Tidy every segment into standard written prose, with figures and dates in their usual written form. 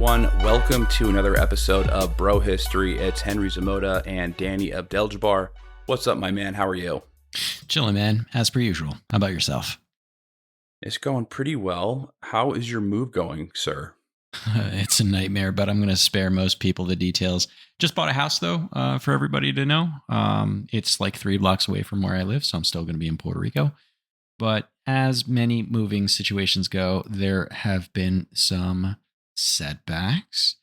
everyone. Welcome to another episode of Bro History. It's Henry Zamota and Danny Abdeljabbar. What's up, my man? How are you? Chilling, man. As per usual. How about yourself? It's going pretty well. How is your move going, sir? It's a nightmare, but I'm going to spare most people the details. Just bought a house, though, for everybody to know. It's like 3 blocks away from where I live, so I'm still going to be in Puerto Rico. But as many moving situations go, there have been some setbacks.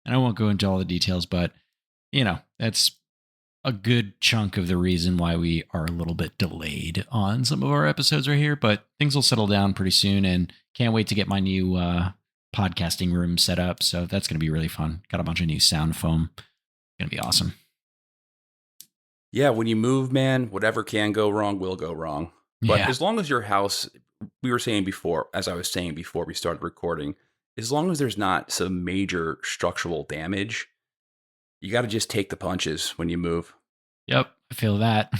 And I won't go into all the details, but, that's a good chunk of the reason why we are a little bit delayed on some of our episodes right here. But things will settle down pretty soon, and can't wait to get my new podcasting room set up. So that's going to be really fun. Got a bunch of new sound foam. Going to be awesome. Yeah, when you move, man, whatever can go wrong will go wrong. But as long as your house, we were saying before, as I was saying before we started recording, as long as there's not some major structural damage, you got to just take the punches when you move. Yep, I feel that.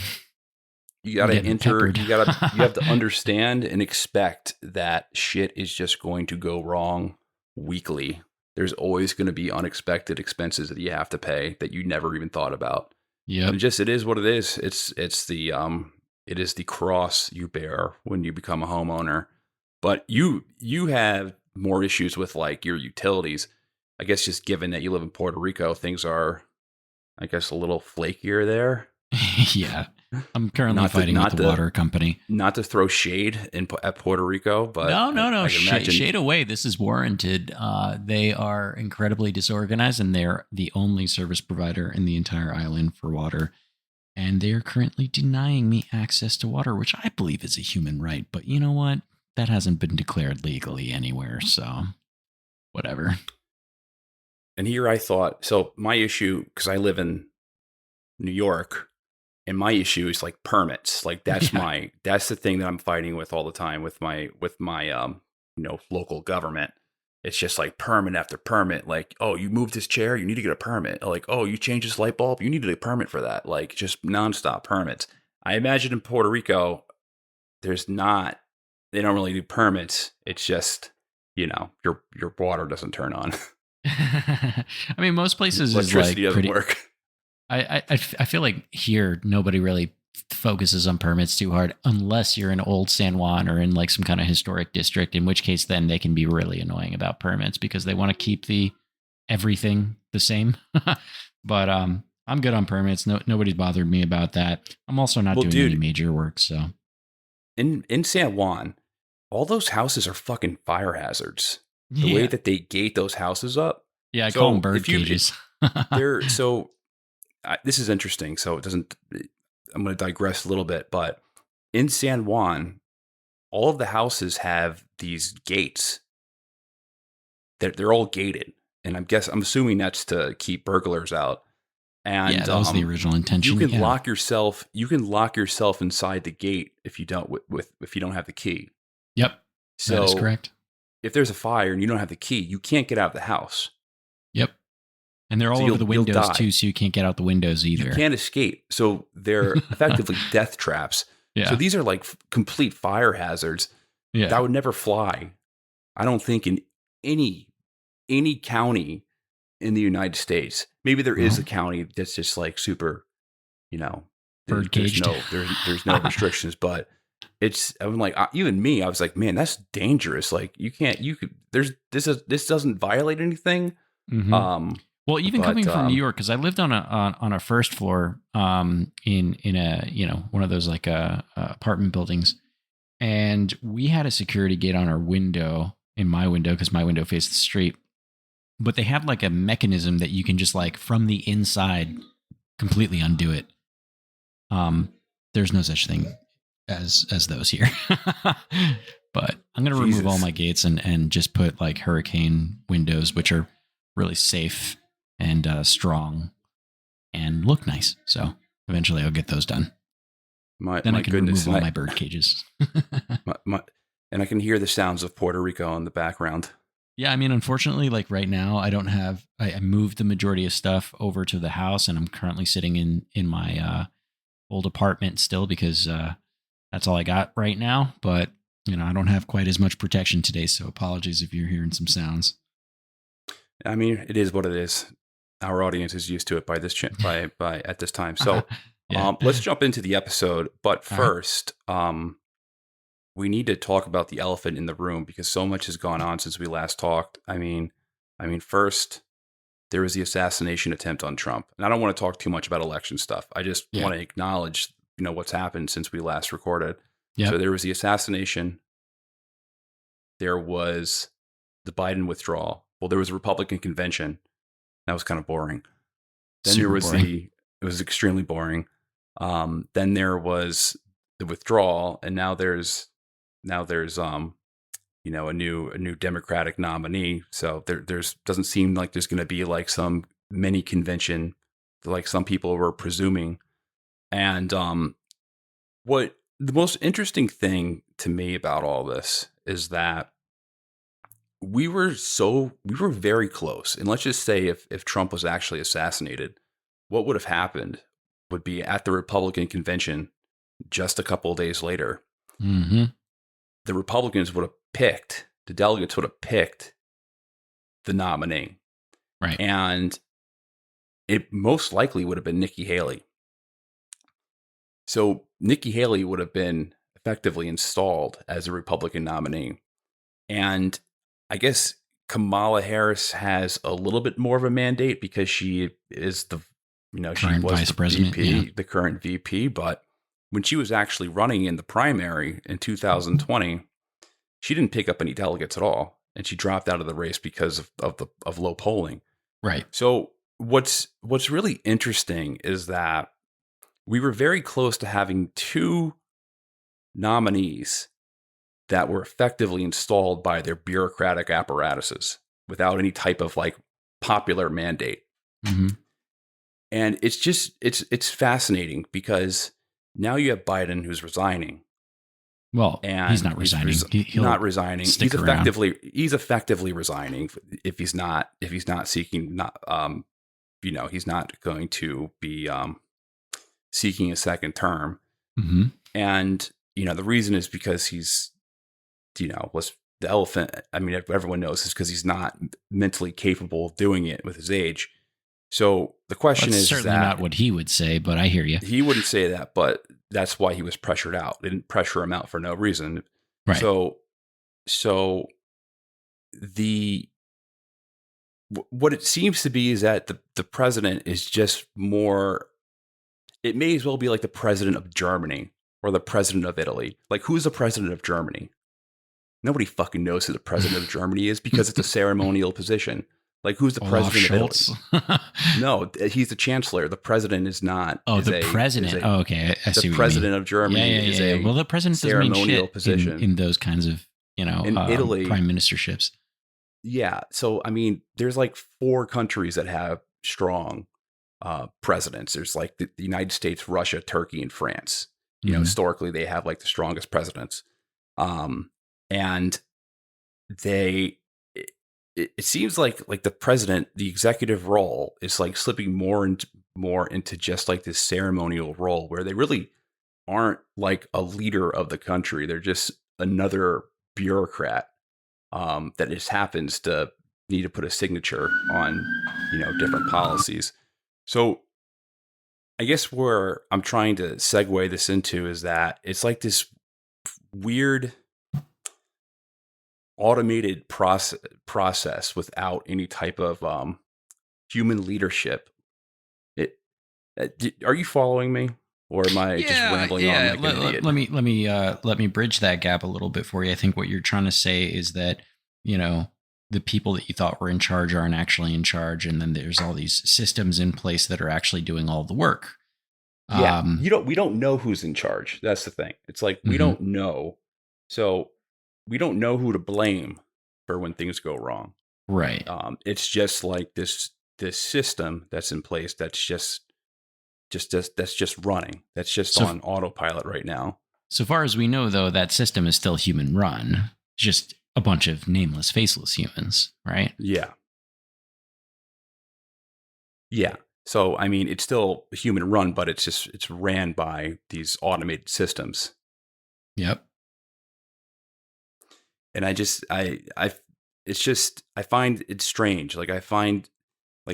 You got to you have to understand and expect that shit is just going to go wrong weekly. There's always going to be unexpected expenses that you have to pay that you never even thought about. Yeah. It is what it is. It is the cross you bear when you become a homeowner. But you have more issues with like your utilities. I guess just given that you live in Puerto Rico, things are, I guess, a little flakier there. Yeah. I'm currently fighting with the water company. Not to throw shade at Puerto Rico, but no. Shade away. This is warranted. They are incredibly disorganized, and they're the only service provider in the entire island for water. And they are currently denying me access to water, which I believe is a human right. But you know what? That hasn't been declared legally anywhere. So whatever. And here I thought, so my issue, because I live in New York, and my issue is like permits. Like that's the thing that I'm fighting with all the time with my local government. It's just like permit after permit. Like, oh, you moved this chair, you need to get a permit. Like, oh, you changed this light bulb, you need to get a permit for that. Like, just nonstop permits. I imagine in Puerto Rico, they don't really do permits. It's just, your water doesn't turn on. I mean, most places electricity is like doesn't work. I feel like here nobody really focuses on permits too hard unless you're in Old San Juan or in like some kind of historic district, in which case then they can be really annoying about permits because they want to keep everything the same. But I'm good on permits. Nobody's bothered me about that. I'm also not doing any major work. So in San Juan, all those houses are fucking fire hazards. The way that they gate those houses up. Yeah, I call them bird cages. This is interesting. So I'm going to digress a little bit, but in San Juan, all of the houses have these gates. They're all gated, and I'm assuming that's to keep burglars out. And that was the original intention. You can lock yourself. You can lock yourself inside the gate if you don't if you don't have the key. Yep, that is correct. If there's a fire and you don't have the key, you can't get out of the house. Yep. And they're all over the windows too, so you can't get out the windows either. You can't escape. So they're effectively death traps. Yeah. So these are like complete fire hazards. Yeah. That would never fly. I don't think in any county in the United States. Maybe there is a county that's just like super, bird caged. There's no restrictions, but I'm like, even me, I was like, man, that's dangerous. Like this doesn't violate anything. Mm-hmm. Well, even coming from New York, because I lived on a first floor in a one of those like apartment buildings, and we had a security gate on our window, in my window, because my window faced the street. But they have like a mechanism that you can just like from the inside completely undo it. There's no such thing as those here. But I'm gonna remove all my gates and just put like hurricane windows, which are really safe and strong and look nice. So eventually I'll get those done. Then I can remove all my bird cages. And I can hear the sounds of Puerto Rico in the background. Yeah, I mean, unfortunately, like right now, I don't have. I moved the majority of stuff over to the house, and I'm currently sitting in my old apartment still because that's all I got right now. But I don't have quite as much protection today, so apologies if you're hearing some sounds. I mean, it is what it is. Our audience is used to it by by at this time. So, Yeah. let's jump into the episode. But All right. first, we need to talk about the elephant in the room because so much has gone on since we last talked. First there was the assassination attempt on Trump, and I don't want to talk too much about election stuff. I just Yeah. want to acknowledge, what's happened since we last recorded. So Yep. there was the assassination. There was the Biden withdrawal. Well, there was a Republican convention. That was kind of boring. Then there Super was boring. it was extremely boring. Then there was the withdrawal, and now there's a new Democratic nominee. So there's doesn't seem like there's going to be like some mini convention like some people were presuming. And what the most interesting thing to me about all this is that we were very close. And let's just say if Trump was actually assassinated, what would have happened would be at the Republican convention just a couple of days later, Mm-hmm. the the delegates would have picked the nominee. Right. And it most likely would have been Nikki Haley. So Nikki Haley would have been effectively installed as a Republican nominee. And I guess Kamala Harris has a little bit more of a mandate because she is she Current was vice the president. VP, Yeah. the current VP. But when she was actually running in the primary in 2020, she didn't pick up any delegates at all. And she dropped out of the race because of low polling. Right. So what's really interesting is that we were very close to having two nominees that were effectively installed by their bureaucratic apparatuses without any type of like popular mandate. Mm-hmm. And it's fascinating because now you have Biden who's resigning. Well, And he's not resigning. He'll not resigning. stick around. He's effectively resigning if he's not seeking not he's not going to be seeking a second term. Mm-hmm. And the reason is because he's was the elephant. I mean, everyone knows is because he's not mentally capable of doing it with his age. So the question That's is certainly that not what he would say, but I hear you. he wouldn't say that, but that's why he was pressured out. They didn't pressure him out for no reason. Right. So the what it seems to be is that the president is just more. It may as well be like the president of Germany or the president of Italy. Like, who's the president of Germany? Nobody fucking knows who the president of Germany is because it's a ceremonial position. Like, who's the Olaf president Scholz? of Italy? No, he's the chancellor. The president is not. Oh, the president. Oh, okay. I see the what president you mean. of Germany is a well, the president doesn't mean ceremonial shit position. in those kinds of In Italy, prime ministerships. Yeah. So I mean, there's like 4 countries that have strong presidents. There's like the United States, Russia, Turkey, and France. Historically, they have like the strongest presidents. And they it seems like the president, the executive role is like slipping more into just like this ceremonial role where they really aren't like a leader of the country. They're just another bureaucrat that just happens to need to put a signature on different policies. So I guess where I'm trying to segue this into is that it's like this weird automated process without any type of human leadership. Are you following me, or am I just rambling on like an idiot? Let me bridge that gap a little bit for you. I think what you're trying to say is that the people that you thought were in charge aren't actually in charge, and then there's all these systems in place that are actually doing all the work. Yeah, we don't know who's in charge. That's the thing. It's like we don't know, so we don't know who to blame for when things go wrong. Right. It's just like this system that's in place that's just running. That's just on autopilot right now. So far as we know, though, that system is still human run. Just a bunch of nameless, faceless humans, right? Yeah. Yeah. So, I mean, it's still a human run, but it's ran by these automated systems. Yep. And I it's just, I find it strange. I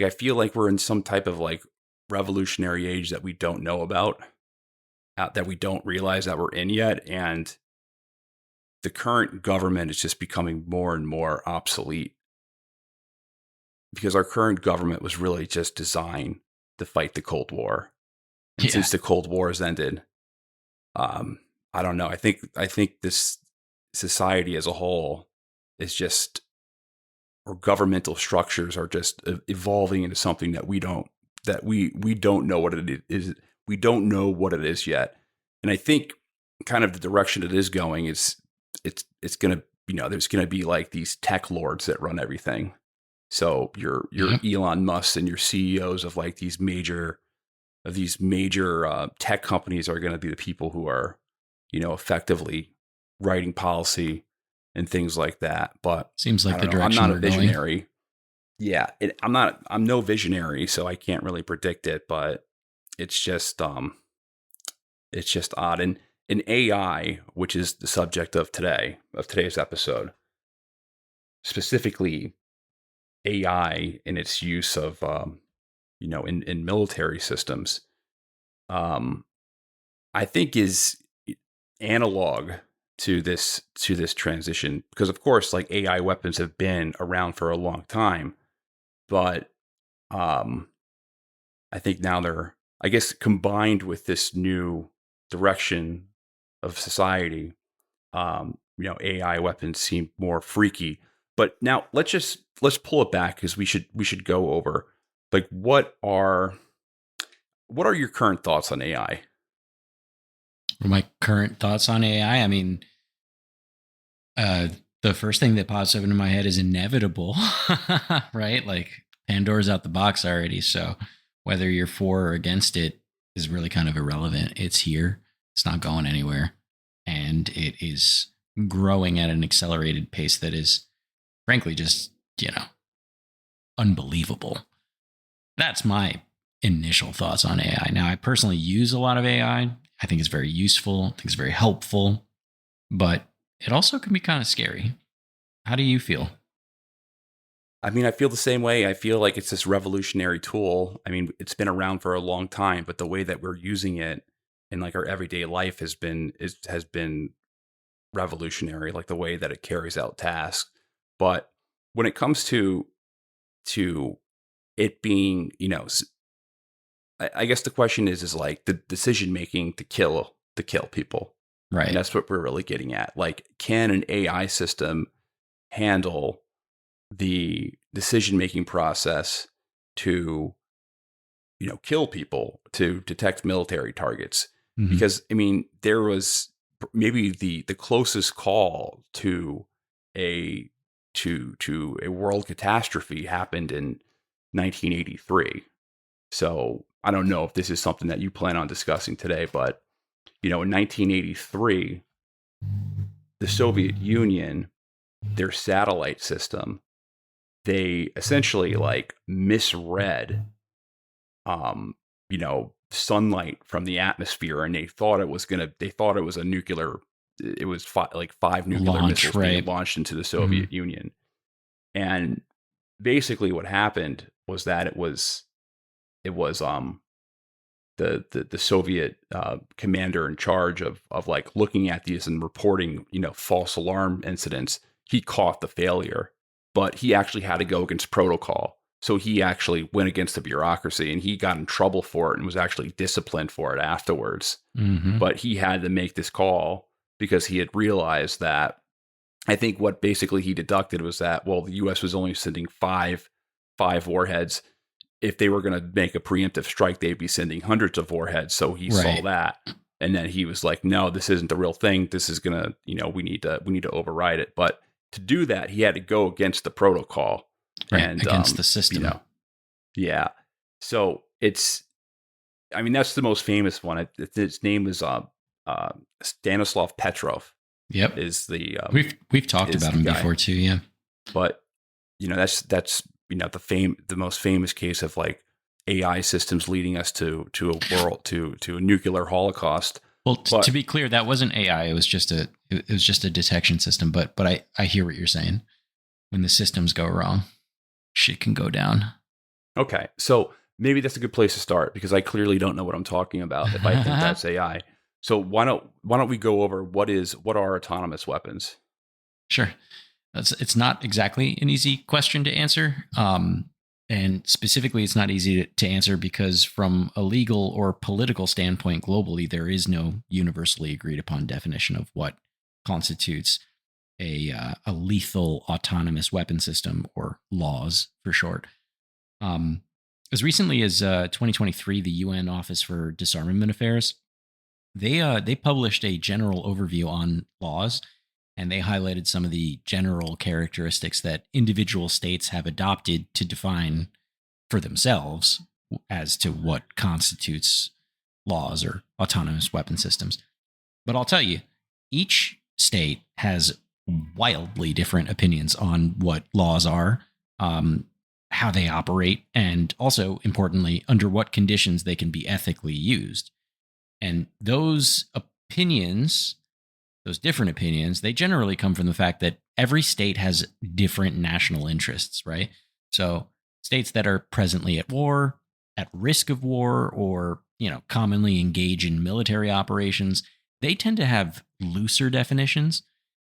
feel like we're in some type of like revolutionary age that we don't know about, that we don't realize that we're in yet. And the current government is just becoming more and more obsolete, because our current government was really just designed to fight the Cold War. And Yeah. since the Cold War has ended, um, I don't know. I think this society as a whole is just, or governmental structures are just evolving into something that we don't know what it is. We don't know what it is yet. And I think kind of the direction it is going is it's going to, there's going to be like these tech lords that run everything. So your Elon Musk and your CEOs of like these major tech companies are going to be the people who are, effectively writing policy and things like that. But seems I like don't the know. I'm direction not a we're going. visionary. Yeah, I'm no visionary, so I can't really predict it. But it's just odd. And in AI, which is the subject of today's episode, specifically AI in its use of in military systems, um, I think is analog to this transition, because of course, like, AI weapons have been around for a long time, but um, I think now they're, I guess, combined with this new direction of society. AI weapons seem more freaky. But now let's pull it back, because we should go over, like, what are your current thoughts on AI? My current thoughts on AI, I mean, uh, the first thing that pops up into my head is inevitable, right? Like Pandora's out the box already. So whether you're for or against it is really kind of irrelevant. It's here, it's not going anywhere. And it is growing at an accelerated pace that is, frankly, just, unbelievable. That's my initial thoughts on AI. Now, I personally use a lot of AI. I think it's very useful, I think it's very helpful, but it also can be kind of scary. How do you feel? I mean, I feel the same way. I feel like it's this revolutionary tool. I mean, it's been around for a long time, but the way that we're using it in like our everyday life has been revolutionary, like the way that it carries out tasks. But when it comes to it being, I guess the question is like the decision making to kill people. And Right. that's what we're really getting at. Like, can an AI system handle the decision making process to, kill people, to detect military targets? Mm-hmm. Because I mean, there was maybe the closest call to a to a world catastrophe happened in 1983. So I don't know if this is something that you plan on discussing today, but in 1983, the Soviet Union, their satellite system, they essentially like misread, sunlight from the atmosphere, and they thought it was a nuclear, it was like five nuclear Launch, missiles being right? launched into the Mm-hmm. Soviet Union. And basically what happened was that it was the Soviet commander in charge of like looking at these and reporting, false alarm incidents. He caught the failure, but he actually had to go against protocol. So he actually went against the bureaucracy, and he got in trouble for it and was actually disciplined for it afterwards. Mm-hmm. But he had to make this call because he had realized that, I think what basically he deducted was that, well, the U.S. was only sending five warheads. If they were going to make a preemptive strike, they'd be sending hundreds of warheads. So he saw Right. that, and then he was like, "No, this isn't the real thing. This is gonna, we need to override it." But to do that, he had to go against the protocol, Right. and Against the you system. know, yeah. So I mean, that's the most famous one. His name is Stanislav Petrov. Yep. Is the We've talked is about the him guy. before too. Yeah. But that's the most famous case of like AI systems leading us to a world, to a nuclear holocaust. Well, to But be clear, that wasn't AI. It was just a detection system. But I hear what you're saying. when the systems go wrong, shit can go down. Okay, so maybe that's a good place to start because I clearly don't know what I'm talking about if I think that's AI. So why don't we go over what are autonomous weapons? Sure. It's not exactly an easy question to answer. And specifically, it's not easy to answer because, from a legal or political standpoint globally, there is no universally agreed upon definition of what constitutes a lethal autonomous weapon system, or laws for short. Um, as recently as 2023, the UN Office for Disarmament Affairs they published a general overview on laws, and they highlighted some of the general characteristics that individual states have adopted to define for themselves as to what constitutes laws or autonomous weapon systems. But I'll tell you, each state has wildly different opinions on what laws are, how they operate, and also, importantly, under what conditions they can be ethically used. And those different opinions, they generally come from the fact that every state has different national interests, right? So states that are presently at war, at risk of war, or, commonly engage in military operations, they tend to have looser definitions.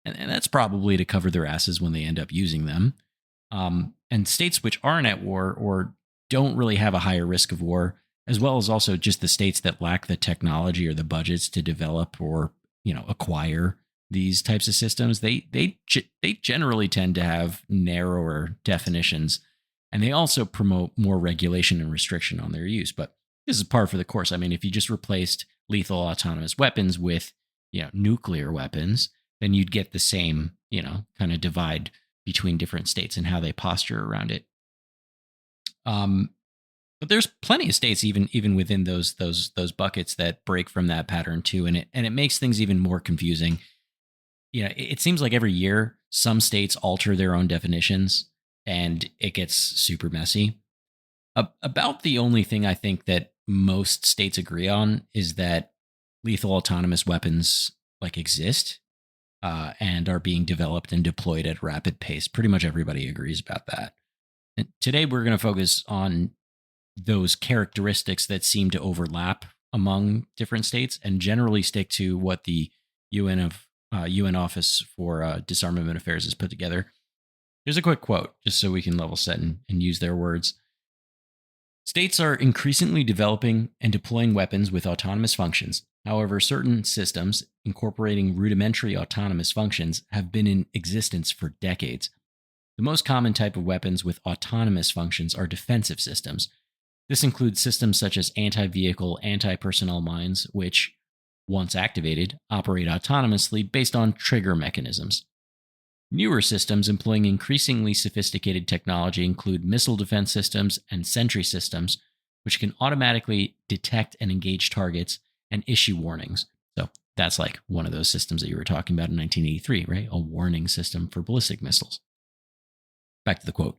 And that's probably to cover their asses when they end up using them. And states which aren't at war or don't really have a higher risk of war, as well as also just the states that lack the technology or the budgets to develop or acquire these types of systems, they generally tend to have narrower definitions, and they also promote more regulation and restriction on their use. But this is par for the course. I mean, if you just replaced lethal autonomous weapons with nuclear weapons, then you'd get the same kind of divide between different states and how they posture around it. But there's plenty of states even within those buckets that break from that pattern too, and it makes things even more confusing. It seems like every year some states alter their own definitions, and it gets super messy. About the only thing I think that most states agree on is that lethal autonomous weapons exist and are being developed and deployed at rapid pace. Pretty much everybody agrees about that. And today we're going to focus on those characteristics that seem to overlap among different states, and generally stick to what the UN Office for Disarmament Affairs has put together. Here's a quick quote, just so we can level set and use their words. States are increasingly developing and deploying weapons with autonomous functions. However, certain systems incorporating rudimentary autonomous functions have been in existence for decades. The most common type of weapons with autonomous functions are defensive systems. This includes systems such as anti-vehicle, anti-personnel mines, which, once activated, operate autonomously based on trigger mechanisms. Newer systems employing increasingly sophisticated technology include missile defense systems and sentry systems, which can automatically detect and engage targets and issue warnings. So that's like one of those systems that you were talking about in 1983, right? A warning system for ballistic missiles. Back to the quote.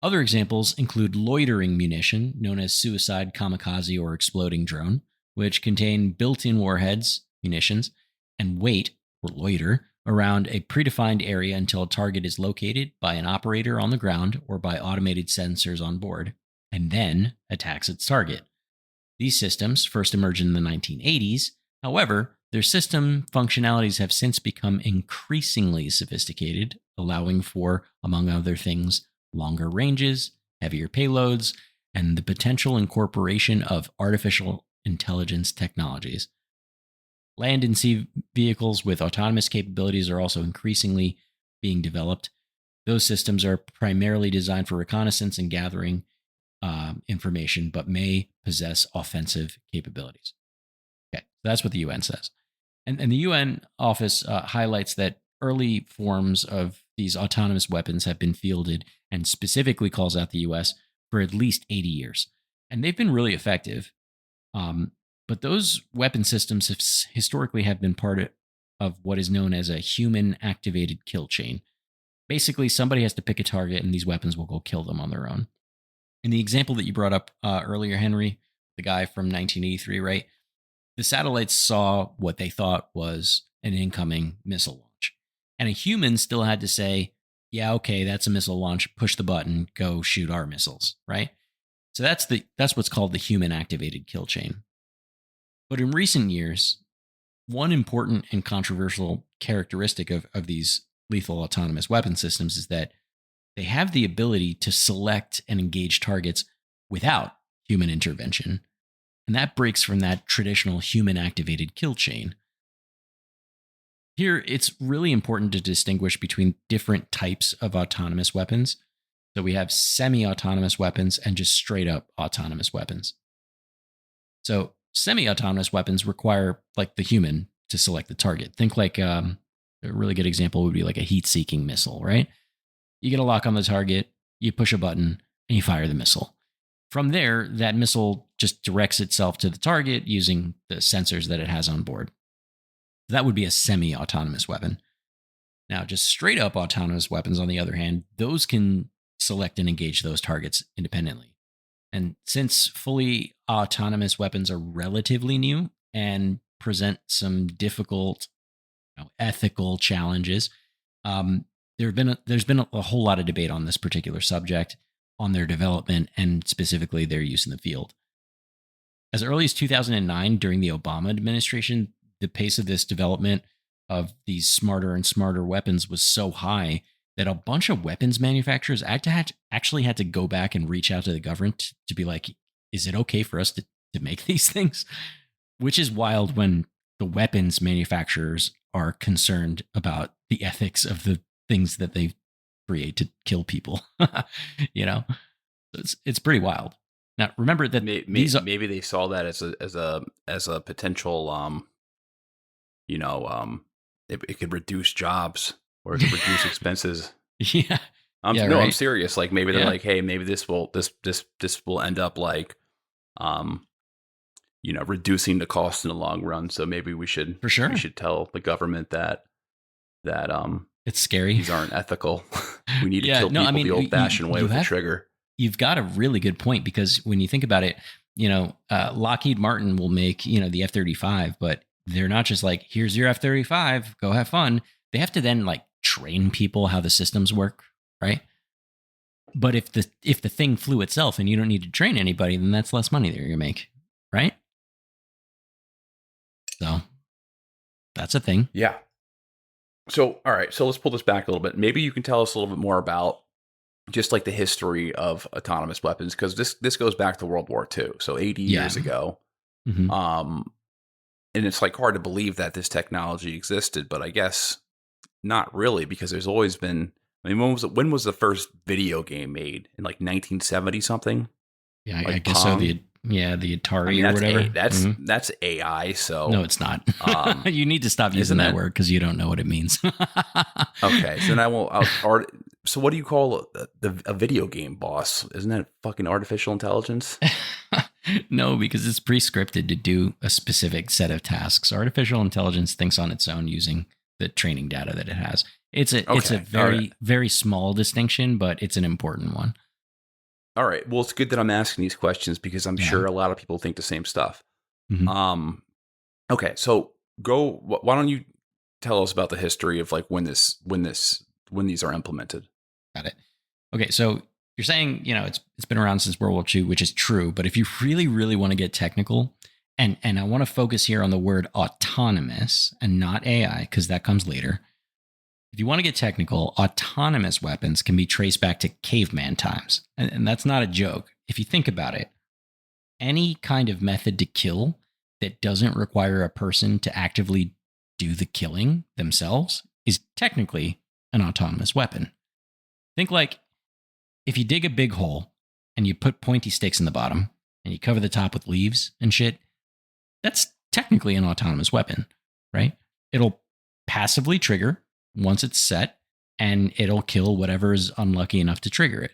Other examples include loitering munition, known as suicide, kamikaze, or exploding drone, which contain built-in warheads, munitions, and wait, or loiter, around a predefined area until a target is located by an operator on the ground or by automated sensors on board, and then attacks its target. These systems first emerged in the 1980s. However, their system functionalities have since become increasingly sophisticated, allowing for, among other things, longer ranges, heavier payloads, and the potential incorporation of artificial intelligence technologies. Land and sea vehicles with autonomous capabilities are also increasingly being developed. Those systems are primarily designed for reconnaissance and gathering information, but may possess offensive capabilities. Okay, so that's what the UN says. And the UN office highlights that early forms of these autonomous weapons have been fielded, and specifically calls out the US, for at least 80 years. And they've been really effective. But those weapon systems historically have been part of what is known as a human activated kill chain. Basically, somebody has to pick a target, and these weapons will go kill them on their own. In the example that you brought up earlier, Henry, the guy from 1983, right? The satellites saw what they thought was an incoming missile launch. And a human still had to say, yeah, okay, that's a missile launch. Push the button, go shoot our missiles, right? So that's what's called the human activated kill chain. But in recent years, one important and controversial characteristic of these lethal autonomous weapon systems is that they have the ability to select and engage targets without human intervention. And that breaks from that traditional human activated kill chain. Here, it's really important to distinguish between different types of autonomous weapons. So we have semi autonomous weapons and just straight up autonomous weapons. So semi autonomous weapons require like the human to select the target. Think like a really good example would be like a heat seeking missile, right? You get a lock on the target, you push a button, and you fire the missile. From there, that missile just directs itself to the target using the sensors that it has on board. That would be a semi autonomous weapon. Now, just straight up autonomous weapons, on the other hand, those can select and engage those targets independently. And since fully autonomous weapons are relatively new and present some difficult ethical challenges, there's been a whole lot of debate on this particular subject, on their development, and specifically their use in the field. As early as 2009, during the Obama administration, the pace of this development of these smarter and smarter weapons was so high that a bunch of weapons manufacturers actually had to go back and reach out to the government to be like, is it okay for us to make these things? Which is wild when the weapons manufacturers are concerned about the ethics of the things that they create to kill people. It's pretty wild. Now, remember that maybe they saw that as a potential it could reduce jobs or it could reduce expenses. Yeah. Right. I'm serious. Like maybe they're like, hey, maybe this will end up like, reducing the cost in the long run. So maybe we should tell the government that it's scary. These aren't ethical. We need to kill people the old-fashioned way with a trigger. You've got a really good point, because when you think about it, Lockheed Martin will make the F-35, but they're not just like, here's your F-35, go have fun. They have to then like train people how the systems work, right? But if the thing flew itself and you don't need to train anybody, then that's less money that you're gonna make, right? So that's a thing. Yeah. So, all right. So let's pull this back a little bit. Maybe you can tell us a little bit more about just like the history of autonomous weapons, because this goes back to World War II. So 80 years ago. Mm-hmm. And it's like hard to believe that this technology existed, but I guess not really, because there's always been. I mean, when was the first video game made? In like 1970 something? Yeah, like I guess Pong? So. The Atari or whatever. That's AI. So no, it's not. You need to stop using that word because you don't know what it means. Okay, so now so what do you call a video game boss? Isn't that fucking artificial intelligence? No, because it's pre-scripted to do a specific set of tasks. Artificial intelligence thinks on its own using the training data that it has. It's a very, very small distinction, but it's an important one. All right. Well, it's good that I'm asking these questions because I'm sure a lot of people think the same stuff. Mm-hmm. Okay. So why don't you tell us about the history of like when these are implemented? Got it. Okay. So you're saying, it's been around since World War II, which is true. But if you really, really want to get technical, and I want to focus here on the word autonomous and not AI, because that comes later. If you want to get technical, autonomous weapons can be traced back to caveman times. And that's not a joke. If you think about it, any kind of method to kill that doesn't require a person to actively do the killing themselves is technically an autonomous weapon. Think like if you dig a big hole and you put pointy sticks in the bottom and you cover the top with leaves and shit, that's technically an autonomous weapon, right? It'll passively trigger once it's set, and it'll kill whatever is unlucky enough to trigger it.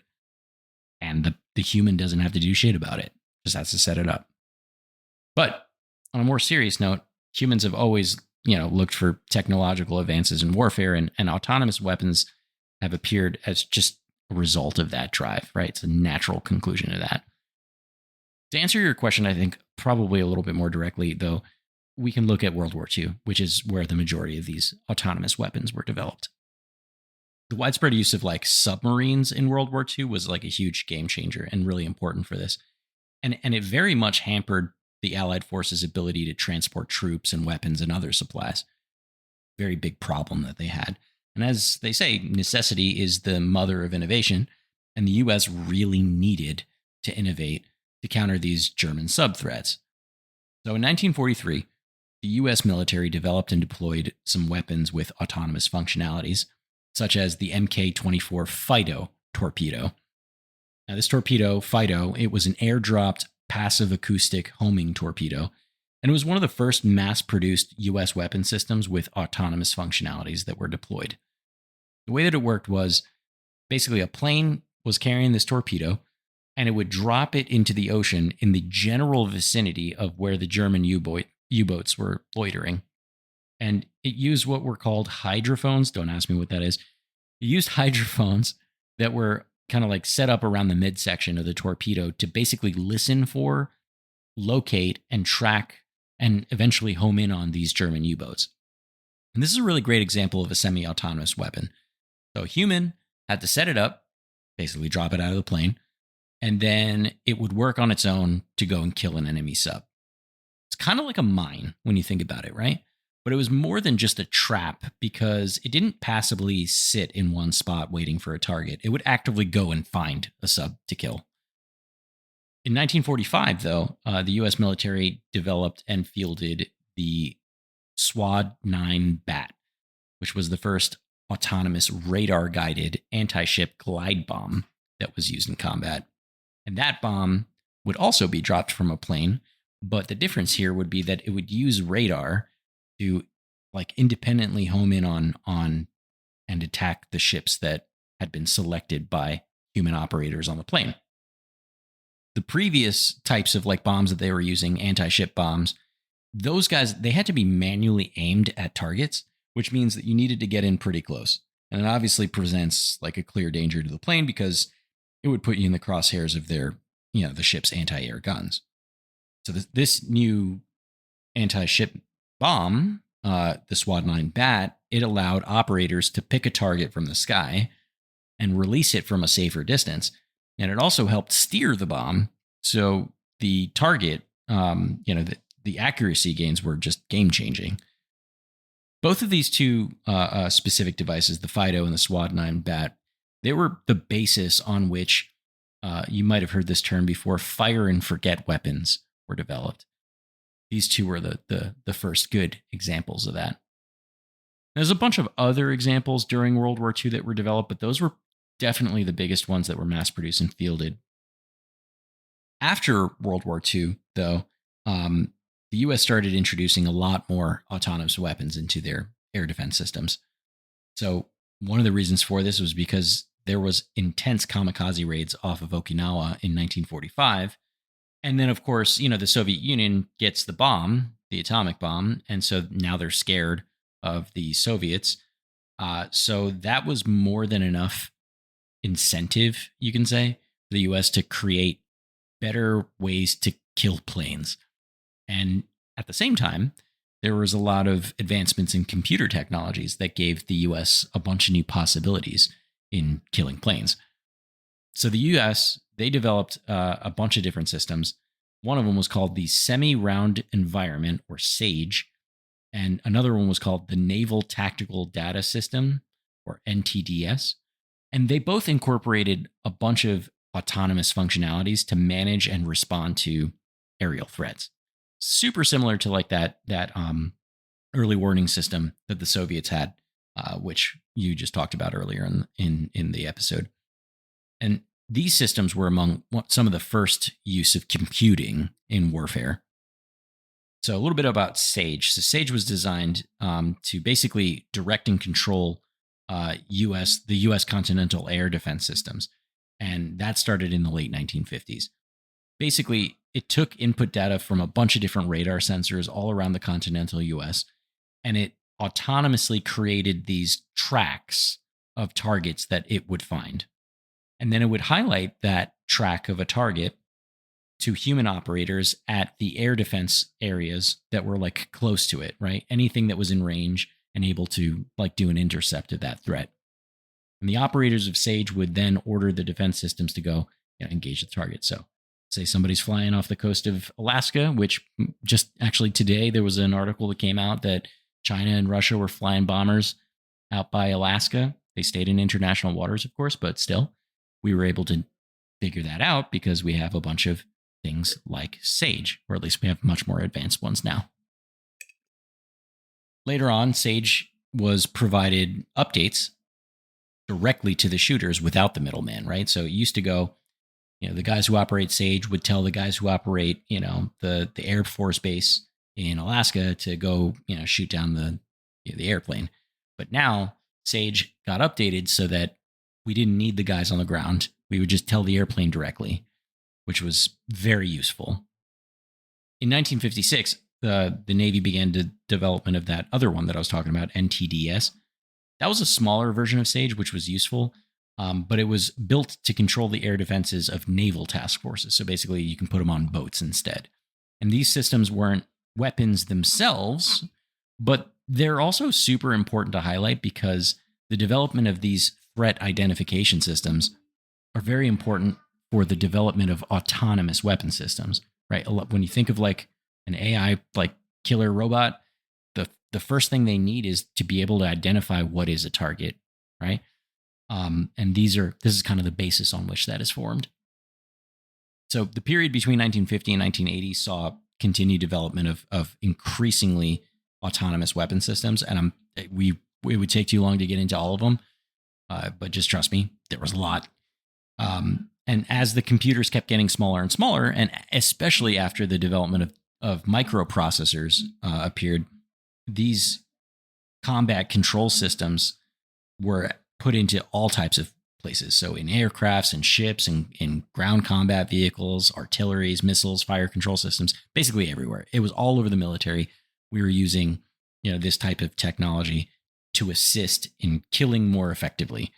And the human doesn't have to do shit about it, just has to set it up. But on a more serious note, humans have always, looked for technological advances in warfare, and autonomous weapons have appeared as just a result of that drive, right? It's a natural conclusion of that. To answer your question, I think probably a little bit more directly, though, we can look at World War II, which is where the majority of these autonomous weapons were developed. the widespread use of like submarines in World War II was like a huge game changer and really important for this. And it very much hampered the Allied forces' ability to transport troops and weapons and other supplies. Very big problem that they had. And as they say, necessity is the mother of innovation. And the US really needed to innovate to counter these German sub threats. So in 1943, the US military developed and deployed some weapons with autonomous functionalities, such as the Mk-24 Fido torpedo. Now, this torpedo, Fido, it was an airdropped passive acoustic homing torpedo, and it was one of the first mass-produced US weapon systems with autonomous functionalities that were deployed. The way that it worked was basically a plane was carrying this torpedo, and it would drop it into the ocean in the general vicinity of where the German U-boats were loitering. And it used what were called hydrophones. Don't ask me what that is. It used hydrophones that were kind of like set up around the midsection of the torpedo to basically listen for, locate, and track, and eventually home in on these German U-boats. And this is a really great example of a semi-autonomous weapon. So a human had to set it up, basically drop it out of the plane, and then it would work on its own to go and kill an enemy sub. It's kind of like a mine when you think about it, right? But it was more than just a trap because it didn't passively sit in one spot waiting for a target. It would actively go and find a sub to kill. In 1945, though, the US military developed and fielded the SWAD 9 BAT, which was the first autonomous radar-guided anti-ship glide bomb that was used in combat. And that bomb would also be dropped from a plane, but the difference here would be that it would use radar to like independently home in on and attack the ships that had been selected by human operators on the plane. The previous types of like bombs that they were using, anti-ship bombs, those guys, they had to be manually aimed at targets, which means that you needed to get in pretty close. And it obviously presents like a clear danger to the plane because it would put you in the crosshairs of their, the ship's anti-air guns. So this new anti-ship bomb, the SWAD 9 BAT, it allowed operators to pick a target from the sky and release it from a safer distance. And it also helped steer the bomb. So the target, the accuracy gains were just game changing. Both of these two specific devices, the Fido and the SWAD 9 BAT, they were the basis on which you might have heard this term before, fire and forget weapons were developed. These two were the first good examples of that. There's a bunch of other examples during World War II that were developed, but those were definitely the biggest ones that were mass-produced and fielded. After World War II, though, the U.S. started introducing a lot more autonomous weapons into their air defense systems. So one of the reasons for this was because there was intense kamikaze raids off of Okinawa in 1945. And then, of course, the Soviet Union gets the bomb, the atomic bomb. And so now they're scared of the Soviets. So that was more than enough incentive, you can say, for the U.S. to create better ways to kill planes. And at the same time, there was a lot of advancements in computer technologies that gave the U.S. a bunch of new possibilities in killing planes. So the U.S., they developed a bunch of different systems. One of them was called the Semi-Round Environment, or SAGE, and another one was called the Naval Tactical Data System, or NTDS. And they both incorporated a bunch of autonomous functionalities to manage and respond to aerial threats. Super similar to like that early warning system that the Soviets had, which you just talked about earlier in the episode. And these systems were among some of the first use of computing in warfare. So a little bit about SAGE. So SAGE was designed to basically direct and control the U.S. continental air defense systems. And that started in the late 1950s. Basically, it took input data from a bunch of different radar sensors all around the continental U.S., and it autonomously created these tracks of targets that it would find. And then it would highlight that track of a target to human operators at the air defense areas that were like close to it, right? Anything that was in range and able to like do an intercept of that threat. And the operators of SAGE would then order the defense systems to go engage the target. So, say somebody's flying off the coast of Alaska, which just actually today there was an article that came out that China and Russia were flying bombers out by Alaska. They stayed in international waters, of course, but still, we were able to figure that out because we have a bunch of things like SAGE, or at least we have much more advanced ones now. Later on, SAGE was provided updates directly to the shooters without the middleman, right? So it used to go, the guys who operate SAGE would tell the guys who operate, the Air Force base in Alaska to go, shoot down the airplane. But now SAGE got updated so that we didn't need the guys on the ground. We would just tell the airplane directly, which was very useful. In 1956, the Navy began the development of that other one that I was talking about, NTDS. That was a smaller version of SAGE, which was useful, but it was built to control the air defenses of naval task forces. So basically, you can put them on boats instead. And these systems weren't weapons themselves, but they're also super important to highlight because the development of these threat identification systems are very important for the development of autonomous weapon systems, right? When you think of like an AI like killer robot, the first thing they need is to be able to identify what is a target, right? And this is kind of the basis on which that is formed. So the period between 1950 and 1980 saw continued development of increasingly autonomous weapon systems, and it would take too long to get into all of them, but just trust me, there was a lot. And as the computers kept getting smaller and smaller, and especially after the development of microprocessors appeared, these combat control systems were put into all types of places. So in aircrafts and ships and in ground combat vehicles, artilleries, missiles, fire control systems, basically everywhere. It was all over the military. We were using, this type of technology to assist in killing more effectively.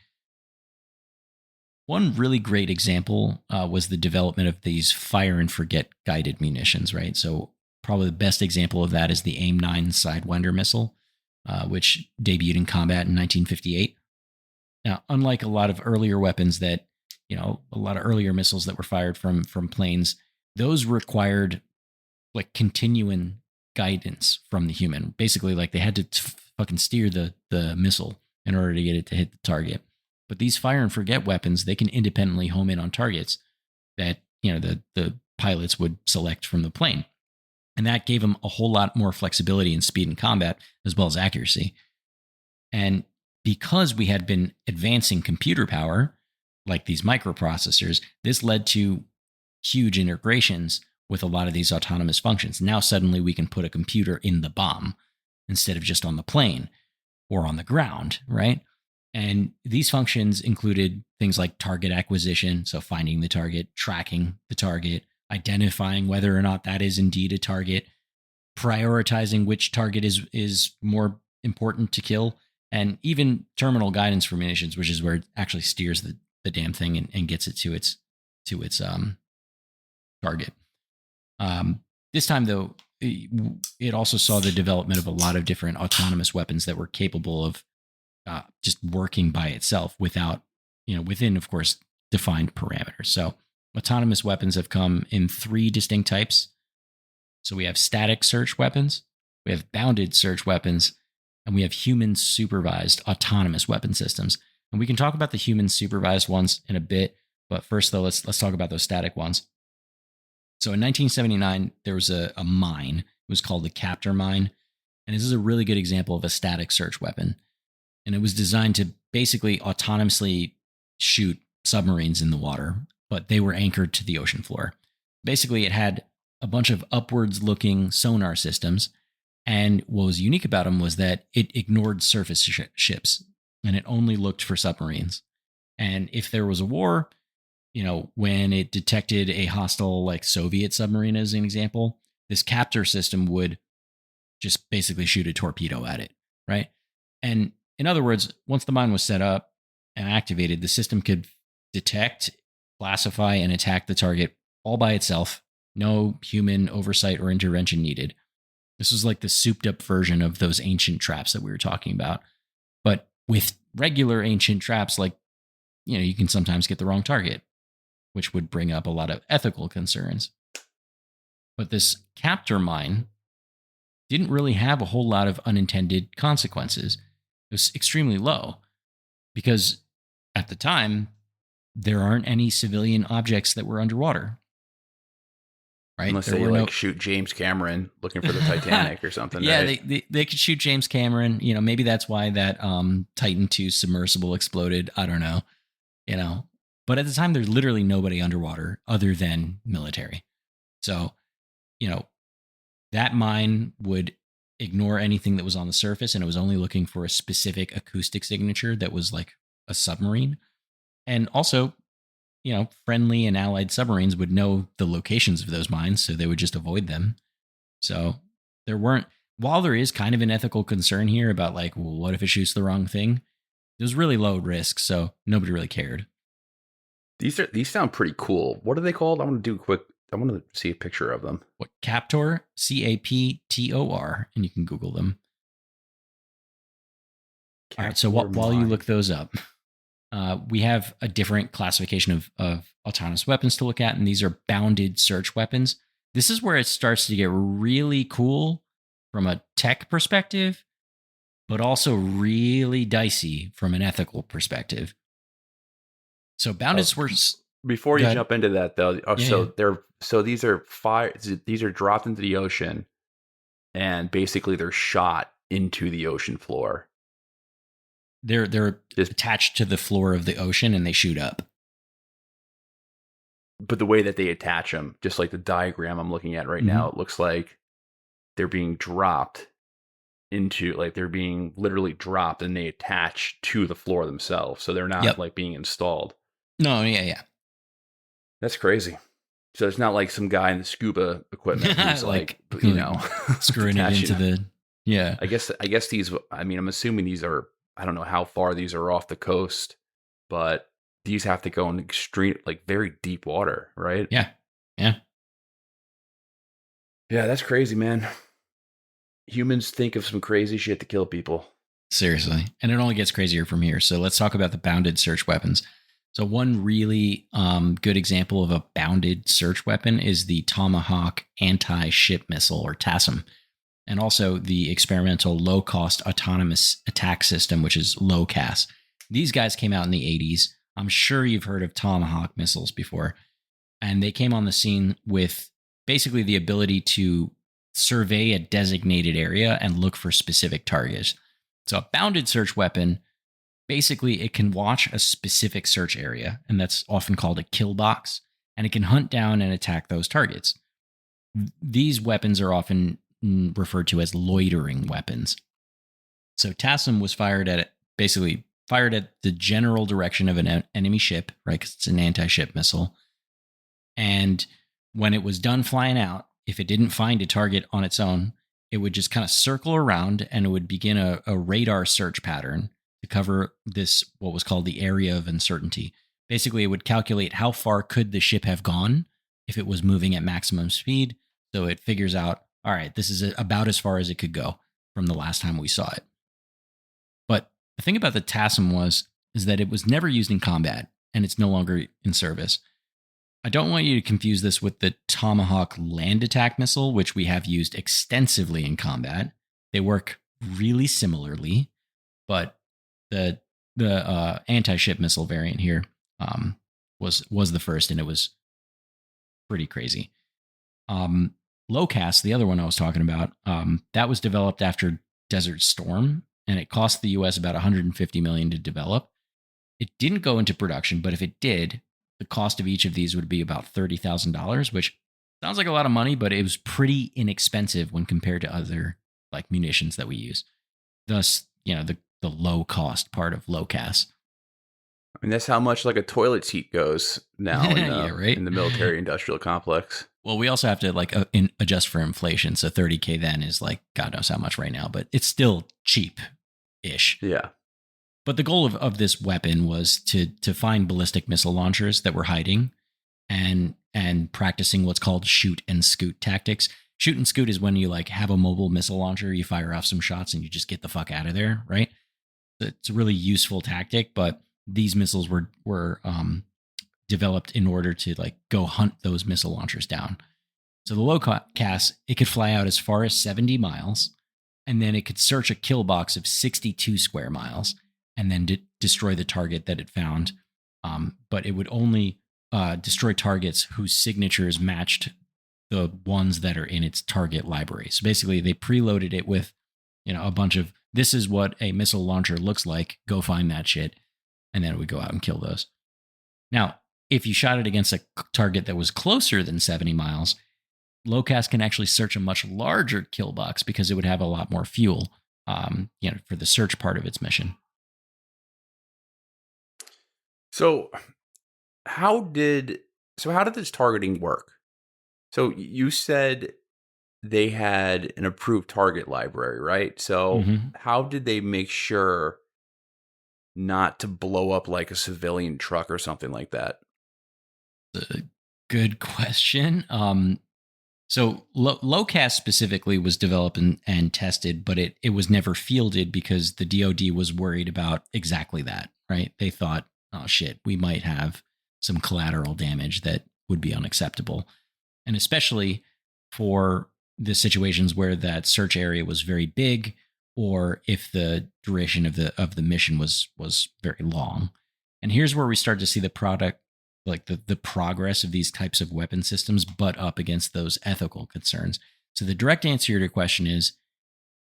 One really great example was the development of these fire and forget guided munitions, right? So probably the best example of that is the AIM-9 Sidewinder missile, which debuted in combat in 1958. Now, unlike a lot of earlier weapons a lot of earlier missiles that were fired from planes, those required like continuing guidance from the human. Basically, like they had to fucking steer the missile in order to get it to hit the target. But these fire and forget weapons, they can independently home in on targets that, the pilots would select from the plane. And that gave them a whole lot more flexibility and speed in combat, as well as accuracy. And because we had been advancing computer power, like these microprocessors, this led to huge integrations with a lot of these autonomous functions. Now suddenly we can put a computer in the bomb instead of just on the plane or on the ground, right? And these functions included things like target acquisition, so finding the target, tracking the target, identifying whether or not that is indeed a target, prioritizing which target is more important to kill, and even terminal guidance for munitions, which is where it actually steers the damn thing and gets it to its target. This time, though, it also saw the development of a lot of different autonomous weapons that were capable of just working by itself without, within, of course, defined parameters. So autonomous weapons have come in 3 distinct types. So we have static search weapons, we have bounded search weapons, and we have human supervised autonomous weapon systems. And we can talk about the human supervised ones in a bit, but first though, let's talk about those static ones. So in 1979, there was a mine. It was called the Captor mine. And this is a really good example of a static search weapon. And it was designed to basically autonomously shoot submarines in the water, but they were anchored to the ocean floor. Basically, it had a bunch of upwards looking sonar systems. And what was unique about them was that it ignored surface ships and it only looked for submarines. And if there was a war, when it detected a hostile like Soviet submarine, as an example, this captor system would just basically shoot a torpedo at it, right? And in other words, once the mine was set up and activated, the system could detect, classify, and attack the target all by itself. No human oversight or intervention needed. This was like the souped up version of those ancient traps that we were talking about. But With regular ancient traps, like, you can sometimes get the wrong target, which would bring up a lot of ethical concerns. But this captor mine didn't really have a whole lot of unintended consequences. It was extremely low because at the time, there aren't any civilian objects that were underwater. Right? Unless they like shoot James Cameron looking for the Titanic or something. Yeah, right? they could shoot James Cameron. Maybe that's why that Titan II submersible exploded. I don't know. But at the time, there's literally nobody underwater other than military. So, that mine would ignore anything that was on the surface, and it was only looking for a specific acoustic signature that was like a submarine. And also, friendly and allied submarines would know the locations of those mines, so they would just avoid them. So while there is kind of an ethical concern here about like, well, what if it shoots the wrong thing? It was really low risk, so nobody really cared. These sound pretty cool. What are they called? I want to see a picture of them. What, Captor? CAPTOR, and you can Google them. All right, so while you look those up, we have a different classification of autonomous weapons to look at, and these are bounded search weapons. This is where it starts to get really cool from a tech perspective, but also really dicey from an ethical perspective. So bounded search. Before you jump into that, though, these are dropped into the ocean, and basically they're shot into the ocean floor. They're attached to the floor of the ocean, and they shoot up. But the way that they attach them, just like the diagram I'm looking at right now, it looks like they're being dropped into, like they're being literally dropped, and they attach to the floor themselves. So they're not like being installed. No, yeah. That's crazy. So it's not like some guy in the scuba equipment who's like screwing it into the, yeah. I guess these, I'm assuming these are, I don't know how far these are off the coast, but these have to go in extreme, like very deep water, right? Yeah. Yeah, that's crazy, man. Humans think of some crazy shit to kill people. Seriously. And it only gets crazier from here. So let's talk about the bounded search weapons. So one really good example of a bounded search weapon is the Tomahawk anti-ship missile, or TASM, and also the experimental low-cost autonomous attack system, which is LOCAS. These guys came out in the 80s. I'm sure you've heard of Tomahawk missiles before. And they came on the scene with basically the ability to survey a designated area and look for specific targets. So a bounded search weapon, basically, it can watch a specific search area, and that's often called a kill box, and it can hunt down and attack those targets. These weapons are often referred to as loitering weapons. So TASM was fired at the general direction of an enemy ship, right? Because it's an anti-ship missile. And when it was done flying out, if it didn't find a target on its own, it would just kind of circle around, and it would begin a radar search pattern to cover this, what was called the area of uncertainty. Basically, it would calculate how far could the ship have gone if it was moving at maximum speed. So it figures out, all right, this is about as far as it could go from the last time we saw it. But the thing about the TASM is that it was never used in combat, and it's no longer in service. I don't want you to confuse this with the Tomahawk land attack missile, which we have used extensively in combat. They work really similarly, but the anti-ship missile variant here was the first, and it was pretty crazy. LOCAS, the other one I was talking about, that was developed after Desert Storm, and it cost the U.S. about $150 million to develop. It didn't go into production, but if it did, the cost of each of these would be about $30,000, which sounds like a lot of money, but it was pretty inexpensive when compared to other like munitions that we use. Thus, the low cost part of LOCAS. I mean, that's how much like a toilet seat goes now in the military industrial complex. Well, we also have to adjust for inflation. So $30K then is like God knows how much right now, but it's still cheap-ish. Yeah. But the goal of this weapon was to find ballistic missile launchers that were hiding and practicing what's called shoot and scoot tactics. Shoot and scoot is when you have a mobile missile launcher, you fire off some shots and you just get the fuck out of there, right? It's a really useful tactic, but these missiles were developed in order to like go hunt those missile launchers down. So the LOCAS, it could fly out as far as 70 miles, and then it could search a kill box of 62 square miles and then destroy the target that it found. But it would only destroy targets whose signatures matched the ones that are in its target library. So basically, they preloaded it with, a bunch of this is what a missile launcher looks like. Go find that shit, and then it would go out and kill those. Now, if you shot it against a target that was closer than 70 miles, LOCAS can actually search a much larger kill box because it would have a lot more fuel, for the search part of its mission. So how did this targeting work? So you said they had an approved target library, right? So how did they make sure not to blow up like a civilian truck or something like that? Good question. So LOCAS specifically was developed and tested, but it was never fielded because the DoD was worried about exactly that, right? They thought, oh shit, we might have some collateral damage that would be unacceptable. And especially for the situations where that search area was very big, or if the duration of the mission was very long. And here's where we start to see the product, like the progress of these types of weapon systems, butt up against those ethical concerns. So the direct answer to your question is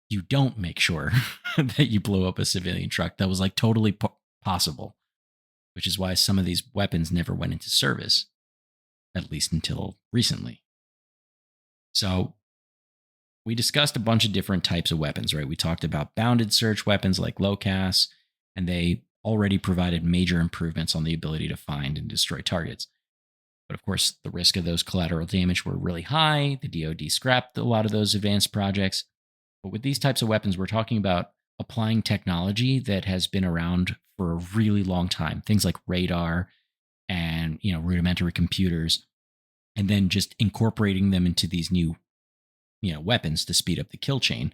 you don't make sure that you blow up a civilian truck. That was like totally possible, which is why some of these weapons never went into service, at least until recently. So we discussed a bunch of different types of weapons, right? We talked about bounded search weapons like LOCAS, and they already provided major improvements on the ability to find and destroy targets. But of course, the risk of those collateral damage were really high. The DoD scrapped a lot of those advanced projects. But with these types of weapons, we're talking about applying technology that has been around for a really long time. Things like radar and, rudimentary computers, and then just incorporating them into these new, weapons to speed up the kill chain.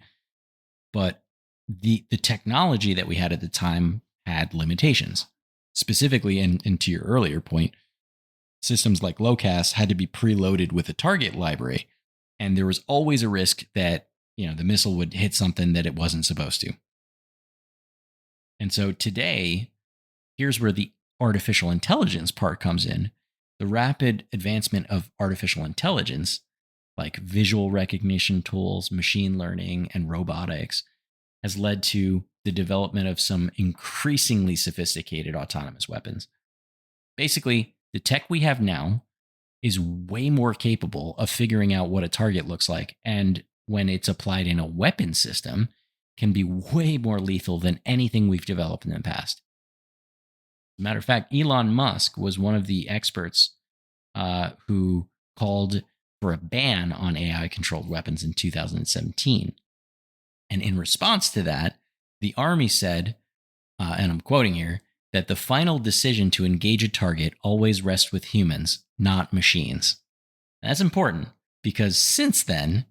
But the technology that we had at the time had limitations. Specifically, and to your earlier point, systems like LOCAS had to be preloaded with a target library, and there was always a risk that the missile would hit something that it wasn't supposed to. And so today, here's where the artificial intelligence part comes in. The rapid advancement of artificial intelligence, like visual recognition tools, machine learning, and robotics, has led to the development of some increasingly sophisticated autonomous weapons. Basically, the tech we have now is way more capable of figuring out what a target looks like, and when it's applied in a weapon system, can be way more lethal than anything we've developed in the past. As a matter of fact, Elon Musk was one of the experts who called for a ban on AI-controlled weapons in 2017. And in response to that, the Army said, and I'm quoting here, that the final decision to engage a target always rests with humans, not machines. And that's important because since then,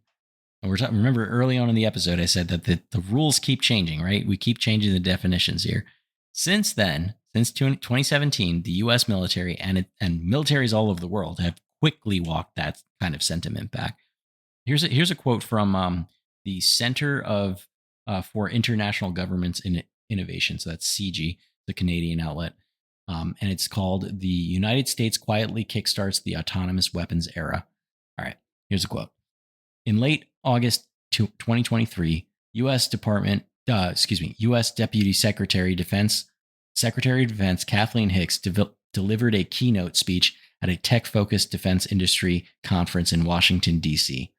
remember early on in the episode, I said that the rules keep changing, right? We keep changing the definitions here. Since then, since 2017, the U.S. military and militaries all over the world have quickly walked that kind of sentiment back. Here's a quote from the Center for International Governments in Innovation. So that's CG, the Canadian outlet. And it's called "The United States Quietly Kickstarts the Autonomous Weapons Era." All right, here's a quote. In late August 2023, U.S. Deputy Secretary of Defense Kathleen Hicks delivered a keynote speech at a tech-focused defense industry conference in Washington, D.C.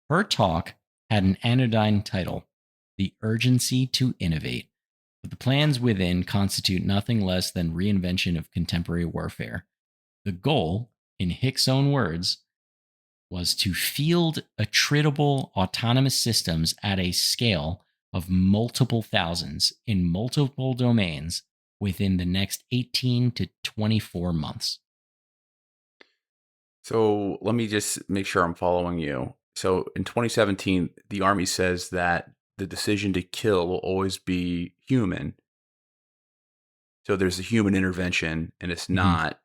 Her talk had an anodyne title, "The Urgency to Innovate," but the plans within constitute nothing less than reinvention of contemporary warfare. The goal, in Hicks' own words, was to field attritable autonomous systems at a scale of multiple thousands in multiple domains within the next 18 to 24 months. So let me just make sure I'm following you. So in 2017, the Army says that the decision to kill will always be human. So there's a human intervention, and it's Mm-hmm. not,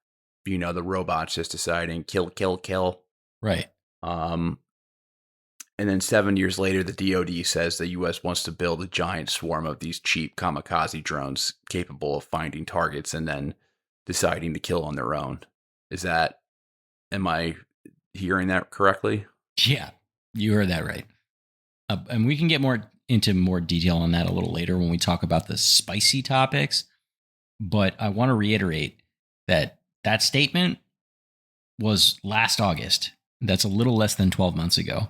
the robots just deciding kill, kill, kill. Right. Um, and then 7 years later, the DoD says the U.S. wants to build a giant swarm of these cheap kamikaze drones capable of finding targets and then deciding to kill on their own. Am I hearing that correctly? Yeah, you heard that right. And we can get into more detail on that a little later when we talk about the spicy topics. But I want to reiterate that statement was last August. That's a little less than 12 months ago.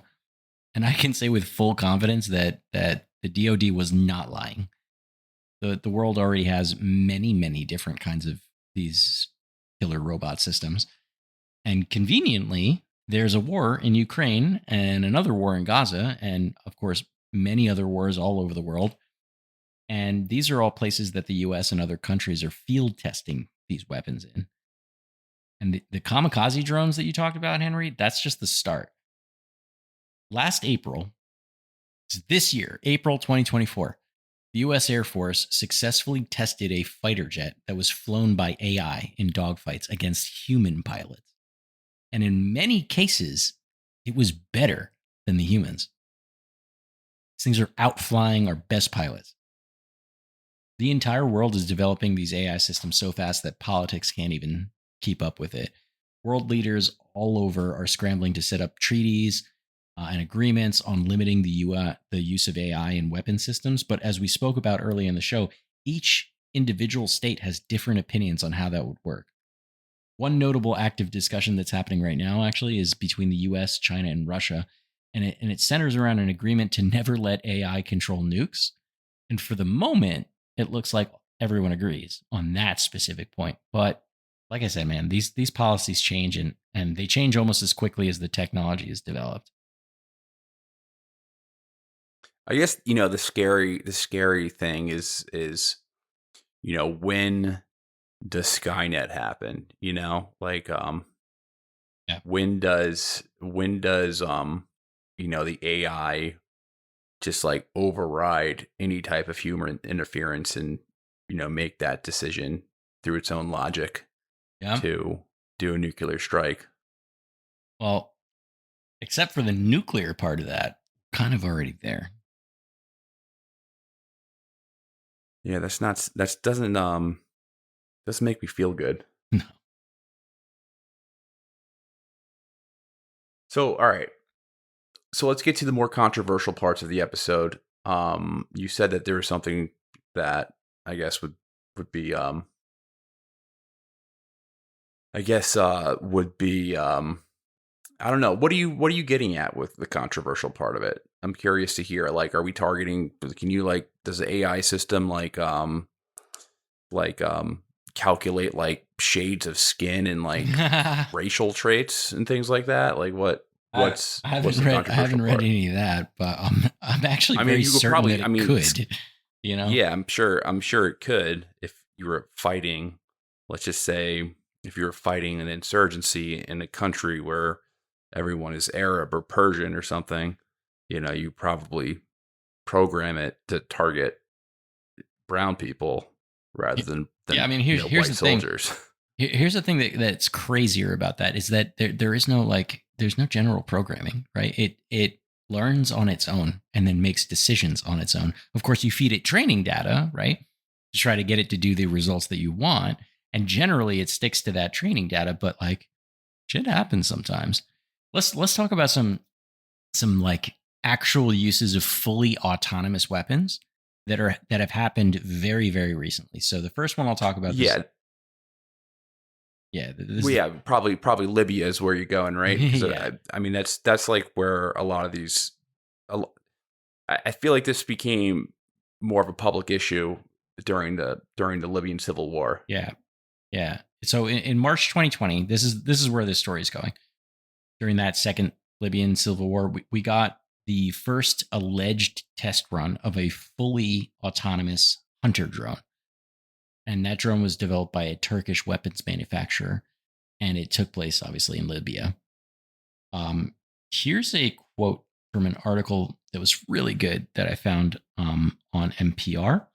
And I can say with full confidence that the DoD was not lying. The world already has many, many different kinds of these killer robot systems. And conveniently, there's a war in Ukraine and another war in Gaza, and of course, many other wars all over the world. And these are all places that the US and other countries are field testing these weapons in. And the kamikaze drones that you talked about, Henry, that's just the start. Last April, this year, April 2024, the US Air Force successfully tested a fighter jet that was flown by AI in dogfights against human pilots. And in many cases, it was better than the humans. These things are outflying our best pilots. The entire world is developing these AI systems so fast that politics can't even keep up with it. World leaders all over are scrambling to set up treaties and agreements on limiting the use of AI in weapon systems. But as we spoke about early in the show, each individual state has different opinions on how that would work. One notable active discussion that's happening right now, actually, is between the US, China, and Russia. And it centers around an agreement to never let AI control nukes. And for the moment, it looks like everyone agrees on that specific point. But like I said, man, these policies change and they change almost as quickly as the technology is developed. I guess the scary thing is when does Skynet happen? Like Yeah. when does the AI just like override any type of human interference and make that decision through its own logic Yeah. to do a nuclear strike? Well, except for the nuclear part of that, kind of already there. Yeah, that doesn't make me feel good. No. So, all right. So let's get to the more controversial parts of the episode. You said that there was something that I guess would be would be I don't know. What are you getting at with the controversial part of it? I'm curious to hear. Like, are we targeting? Can you does the AI system like calculate like shades of skin and like racial traits and things like that? Like what's the I controversial haven't read part? any of that, but I'm actually I mean, very you could certain probably. that I it mean, could. You know? yeah, I'm sure it could if you were fighting. Let's just say if you were fighting an insurgency in a country where everyone is Arab or Persian or something, you probably program it to target brown people rather than Yeah, I mean, here's white the thing. soldiers. Here's the thing that's crazier about that is that there is no there's no general programming, right? It learns on its own and then makes decisions on its own. Of course, you feed it training data, right? To try to get it to do the results that you want. And generally it sticks to that training data, but like shit happens sometimes. Let's talk about some like actual uses of fully autonomous weapons that have happened very, very recently. So the first one I'll talk about this. Yeah, Yeah, well, yeah, probably Libya is where you're going, right? Because yeah. I mean that's like where a lot of these. I feel like this became more of a public issue during the Libyan civil war. Yeah. Yeah. So in March 2020, this is where this story is going. During that second Libyan civil war, we got the first alleged test run of a fully autonomous hunter drone. And that drone was developed by a Turkish weapons manufacturer. And it took place obviously in Libya. Um, Here's a quote from an article that was really good that I found on NPR.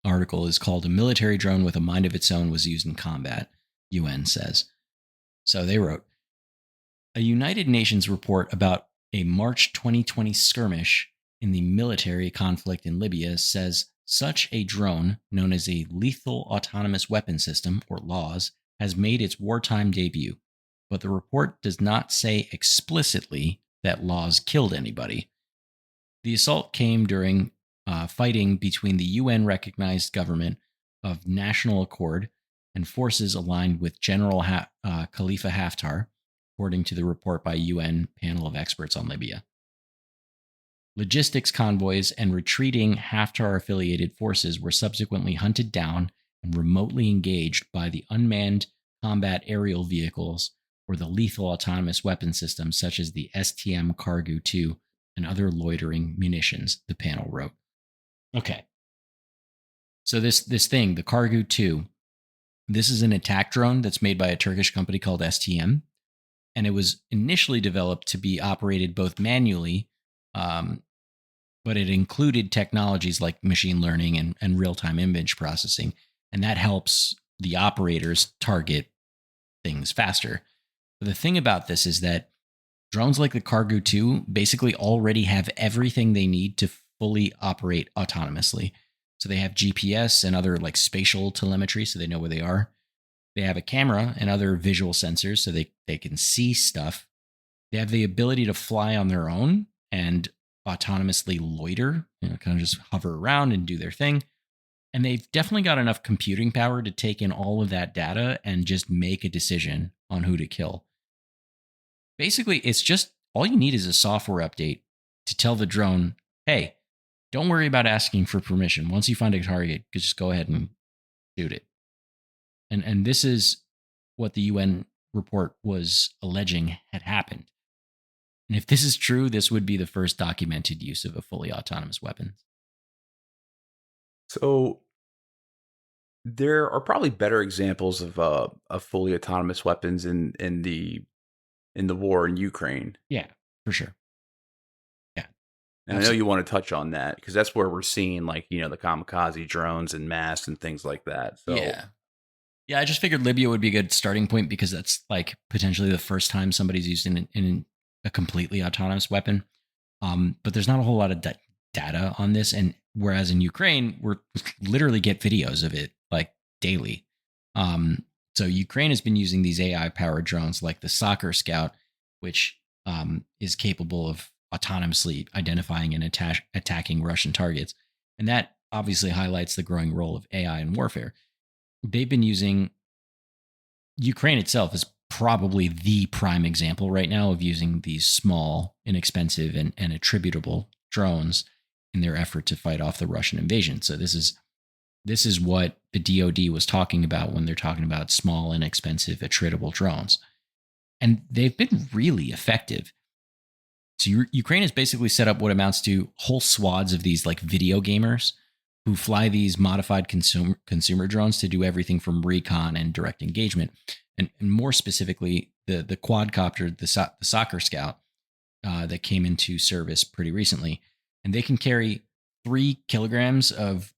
article is called "A Military Drone with a Mind of Its Own Was Used in Combat," UN says. So they wrote, a United Nations report about a March 2020 skirmish in the military conflict in Libya says such a drone, known as a Lethal Autonomous Weapon System, or LAWS, has made its wartime debut. But the report does not say explicitly that LAWS killed anybody. The assault came during fighting between the UN recognized government of National Accord and forces aligned with General Khalifa Haftar, according to the report by UN panel of experts on Libya. Logistics convoys and retreating Haftar affiliated forces were subsequently hunted down and remotely engaged by the unmanned combat aerial vehicles or the lethal autonomous weapon systems such as the STM Cargo 2 and other loitering munitions, the panel wrote. Okay. So this thing, the Cargo 2, this is an attack drone that's made by a Turkish company called STM. And it was initially developed to be operated both manually, but it included technologies like machine learning and real-time image processing. And that helps the operators target things faster. But the thing about this is that drones like the Cargo 2 basically already have everything they need to fully operate autonomously. So they have GPS and other like spatial telemetry, so they know where they are. They have a camera and other visual sensors, so they can see stuff. They have the ability to fly on their own and autonomously loiter, kind of just hover around and do their thing. And they've definitely got enough computing power to take in all of that data and just make a decision on who to kill. Basically, it's just all you need is a software update to tell the drone, hey, don't worry about asking for permission. Once you find a target, just go ahead and shoot it. And this is what the UN report was alleging had happened. And if this is true, this would be the first documented use of a fully autonomous weapon. So there are probably better examples of fully autonomous weapons in the war in Ukraine. Yeah, for sure. Yeah. And I know you want to touch on that because that's where we're seeing like, the kamikaze drones and mass and things like that. So yeah, I just figured Libya would be a good starting point because that's like potentially the first time somebody's used in a completely autonomous weapon. But there's not a whole lot of data on this. And whereas in Ukraine, we're literally get videos of it like daily. So Ukraine has been using these AI powered drones like the Soccer Scout, which is capable of autonomously identifying and attacking Russian targets. And that obviously highlights the growing role of AI in warfare. They've been using Ukraine itself is probably the prime example right now of using these small, inexpensive, and attributable drones in their effort to fight off the Russian invasion. So this is what the DoD was talking about when they're talking about small, inexpensive, attritable drones. And they've been really effective. So Ukraine has basically set up what amounts to whole swaths of these like video gamers who fly these modified consumer drones to do everything from recon and direct engagement. And more specifically, the quadcopter, the Soccer Scout, that came into service pretty recently. And they can carry 3 kilograms of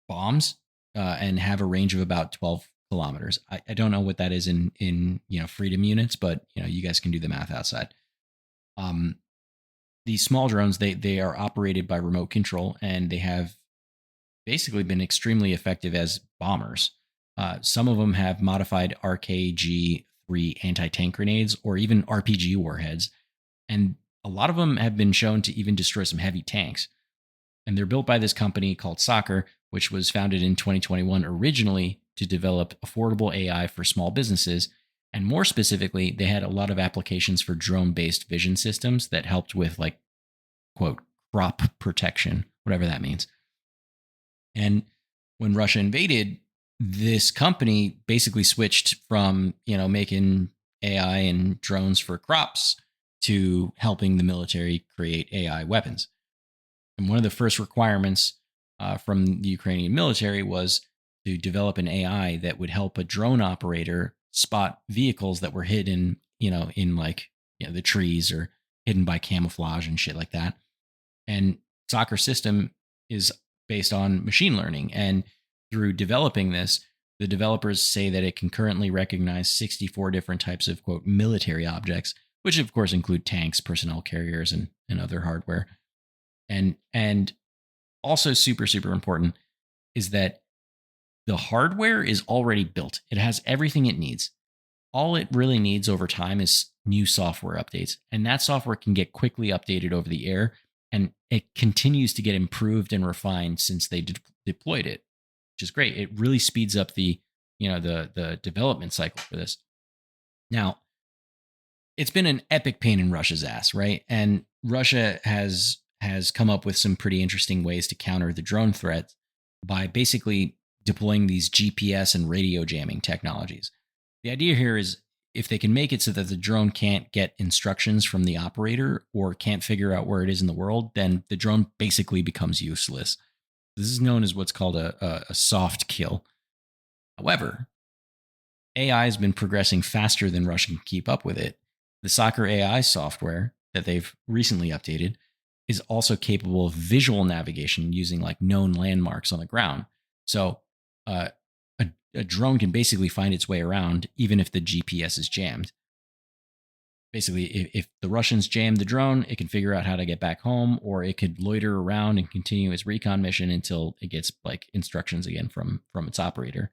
bombs and have a range of about 12 kilometers. I don't know what that is in freedom units, but you guys can do the math outside. These small drones, they are operated by remote control, and they have basically been extremely effective as bombers. Some of them have modified RKG-3 anti-tank grenades or even RPG warheads. And a lot of them have been shown to even destroy some heavy tanks. And they're built by this company called Soccer, which was founded in 2021 originally to develop affordable AI for small businesses. And more specifically, they had a lot of applications for drone-based vision systems that helped with like, quote, crop protection, whatever that means. And when Russia invaded, this company basically switched from, making AI and drones for crops to helping the military create AI weapons. And one of the first requirements from the Ukrainian military was to develop an AI that would help a drone operator spot vehicles that were hidden, in the trees or hidden by camouflage and shit like that. And Soccer system is based on machine learning. And through developing this, the developers say that it can currently recognize 64 different types of, quote, military objects, which of course include tanks, personnel carriers, and other hardware. And also super, super important is that the hardware is already built. It has everything it needs. All it really needs over time is new software updates. And that software can get quickly updated over the air. And it continues to get improved and refined since they deployed it, which is great. It really speeds up the development cycle for this. Now, it's been an epic pain in Russia's ass, right? And Russia has come up with some pretty interesting ways to counter the drone threat by basically deploying these GPS and radio jamming technologies. The idea here is if they can make it so that the drone can't get instructions from the operator or can't figure out where it is in the world, then the drone basically becomes useless. This is known as what's called a soft kill. However, AI has been progressing faster than Russia can keep up with it. The Soccer AI software that they've recently updated is also capable of visual navigation using like known landmarks on the ground. So a drone can basically find its way around even if the GPS is jammed. Basically, if the Russians jam the drone, it can figure out how to get back home, or it could loiter around and continue its recon mission until it gets like instructions again from its operator.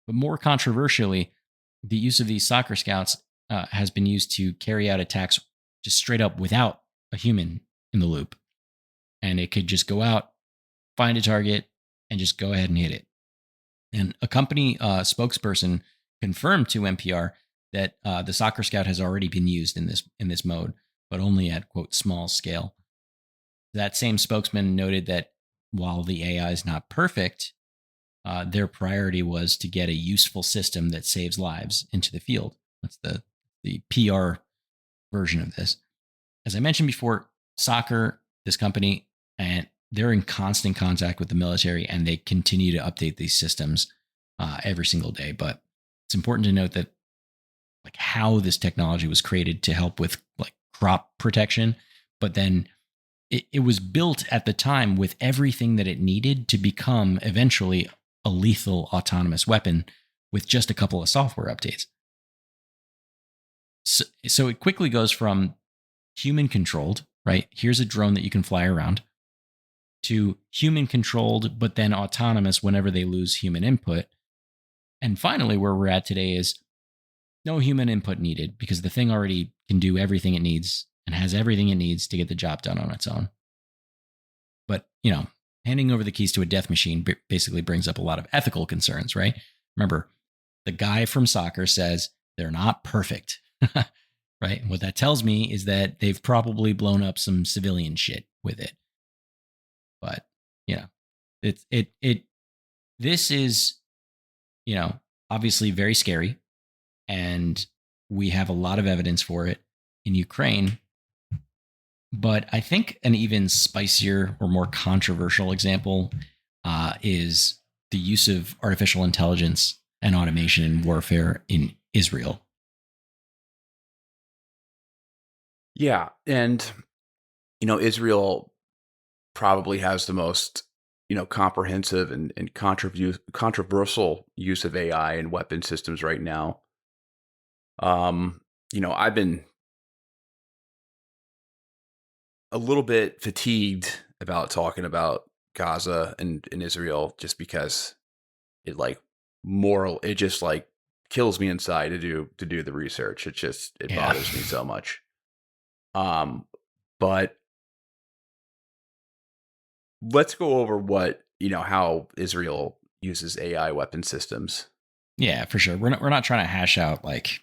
But more controversially, the use of these soccer scouts has been used to carry out attacks just straight up without a human in the loop. And it could just go out, find a target, and just go ahead and hit it. And a company spokesperson confirmed to NPR that the Soccer Scout has already been used in this mode, but only at, quote, small scale. That same spokesman noted that while the AI is not perfect, their priority was to get a useful system that saves lives into the field. That's the PR version of this. As I mentioned before, Soccer, this company, and they're in constant contact with the military, and they continue to update these systems every single day. But it's important to note that like how this technology was created to help with like crop protection, but then it was built at the time with everything that it needed to become eventually a lethal autonomous weapon with just a couple of software updates. So it quickly goes from human controlled, right? Here's a drone that you can fly around, to human controlled, but then autonomous whenever they lose human input. And finally, where we're at today is no human input needed because the thing already can do everything it needs and has everything it needs to get the job done on its own. But, handing over the keys to a death machine basically brings up a lot of ethical concerns, right? Remember, the guy from Soccer says they're not perfect, right? What that tells me is that they've probably blown up some civilian shit with it. But, this is, obviously very scary. And we have a lot of evidence for it in Ukraine. But I think an even spicier or more controversial example is the use of artificial intelligence and automation in warfare in Israel. Yeah. And, Israel probably has the most, comprehensive and controversial use of AI and weapon systems right now. I've been a little bit fatigued about talking about Gaza and Israel just because it just like kills me inside to do the research. It bothers me so much. But let's go over what, how Israel uses AI weapon systems. Yeah, for sure. We're not trying to hash out like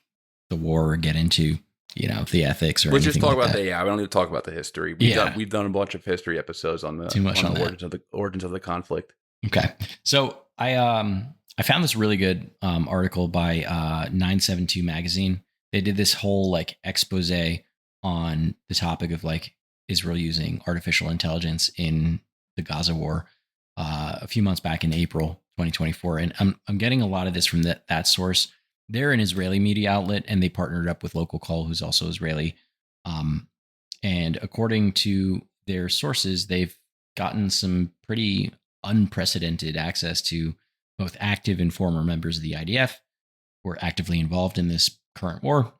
the war or get into the ethics or let's anything just talk like about that. we don't need to talk about the history. We've done a bunch of history episodes on the origins of the conflict. Okay, so I found this really good article by 972 magazine. They did this whole like expose on the topic of like Israel using artificial intelligence in the Gaza war a few months back in April 2024, and I'm getting a lot of this from that source. They're an Israeli media outlet, and they partnered up with Local Call, who's also Israeli. And according to their sources, they've gotten some pretty unprecedented access to both active and former members of the IDF who are actively involved in this current war.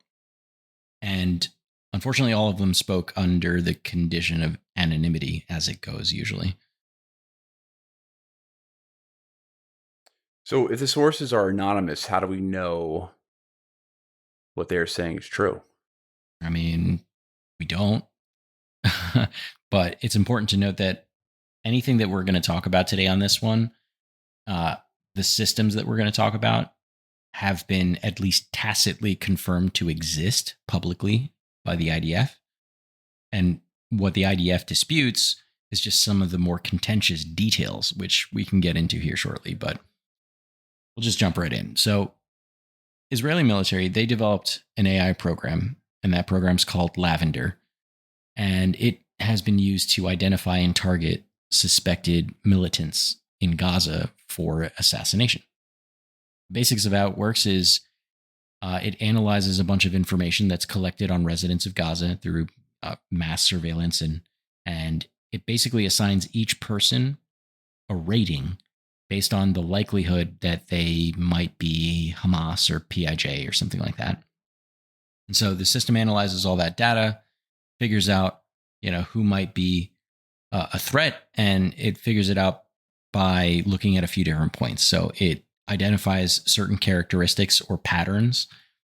And unfortunately, all of them spoke under the condition of anonymity, as it goes usually. So if the sources are anonymous, how do we know what they're saying is true? I mean, we don't. But it's important to note that anything that we're going to talk about today on this one, the systems that we're going to talk about have been at least tacitly confirmed to exist publicly by the IDF. And what the IDF disputes is just some of the more contentious details, which we can get into here shortly, but we'll just jump right in. So, Israeli military, they developed an AI program, and that program's called Lavender, and it has been used to identify and target suspected militants in Gaza for assassination. The basics of how it works is it analyzes a bunch of information that's collected on residents of Gaza through mass surveillance, and it basically assigns each person a rating based on the likelihood that they might be Hamas or PIJ or something like that. And so the system analyzes all that data, figures out, who might be a threat, and it figures it out by looking at a few different points. So it identifies certain characteristics or patterns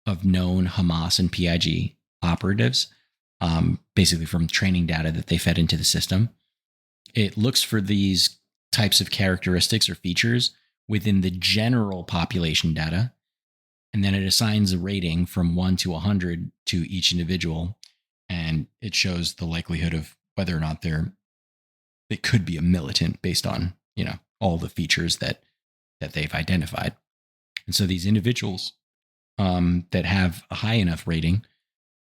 of known Hamas and PIG operatives, basically from training data that they fed into the system. It looks for these types of characteristics or features within the general population data, and then it assigns a rating from 1 to 100 to each individual, and it shows the likelihood of whether or not they could be a militant based on all the features that they've identified. And so these individuals that have a high enough rating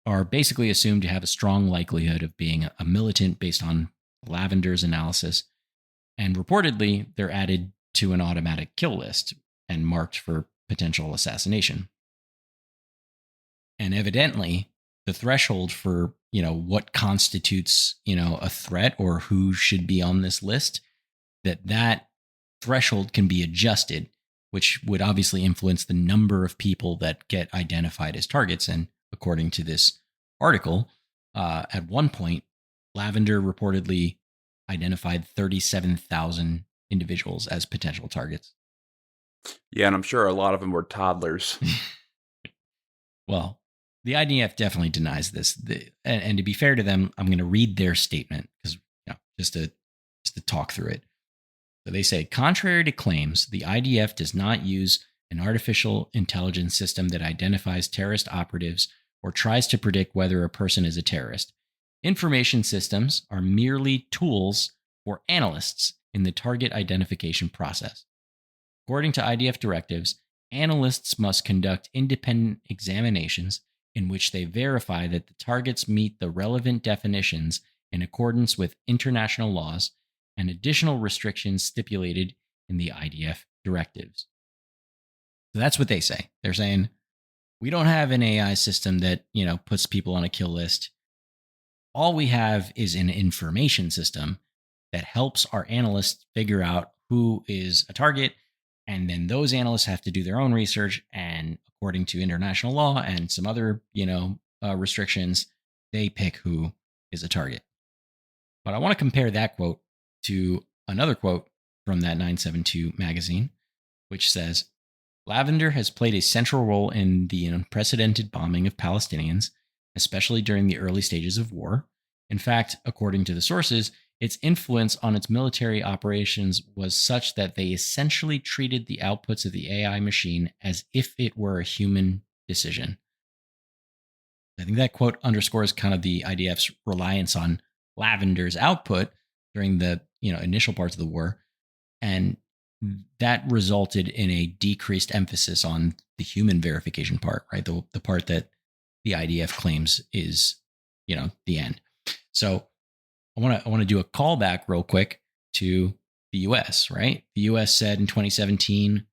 are basically assumed to have a strong likelihood of being a militant based on Lavender's analysis. And reportedly, they're added to an automatic kill list and marked for potential assassination. And evidently, the threshold for, what constitutes, a threat or who should be on this list, that threshold can be adjusted, which would obviously influence the number of people that get identified as targets. And according to this article, at one point, Lavender reportedly identified 37,000 individuals as potential targets. Yeah, and I'm sure a lot of them were toddlers. Well, the IDF definitely denies this. And to be fair to them, I'm going to read their statement because just to talk through it. So they say, contrary to claims, the IDF does not use an artificial intelligence system that identifies terrorist operatives or tries to predict whether a person is a terrorist. Information systems are merely tools for analysts in the target identification process. According to IDF directives, analysts must conduct independent examinations in which they verify that the targets meet the relevant definitions in accordance with international laws and additional restrictions stipulated in the IDF directives. So that's what they say. They're saying, we don't have an AI system that, puts people on a kill list. All we have is an information system that helps our analysts figure out who is a target. And then those analysts have to do their own research. And according to international law and some other, restrictions, they pick who is a target. But I want to compare that quote to another quote from that 972 magazine, which says, Lavender has played a central role in the unprecedented bombing of Palestinians, especially during the early stages of war. In fact, according to the sources, its influence on its military operations was such that they essentially treated the outputs of the AI machine as if it were a human decision. I think that quote underscores kind of the IDF's reliance on Lavender's output during the initial parts of the war, and that resulted in a decreased emphasis on the human verification part, right? The part that the IDF claims is, the end. So I want to do a callback real quick to the US, right? The US said in 2017,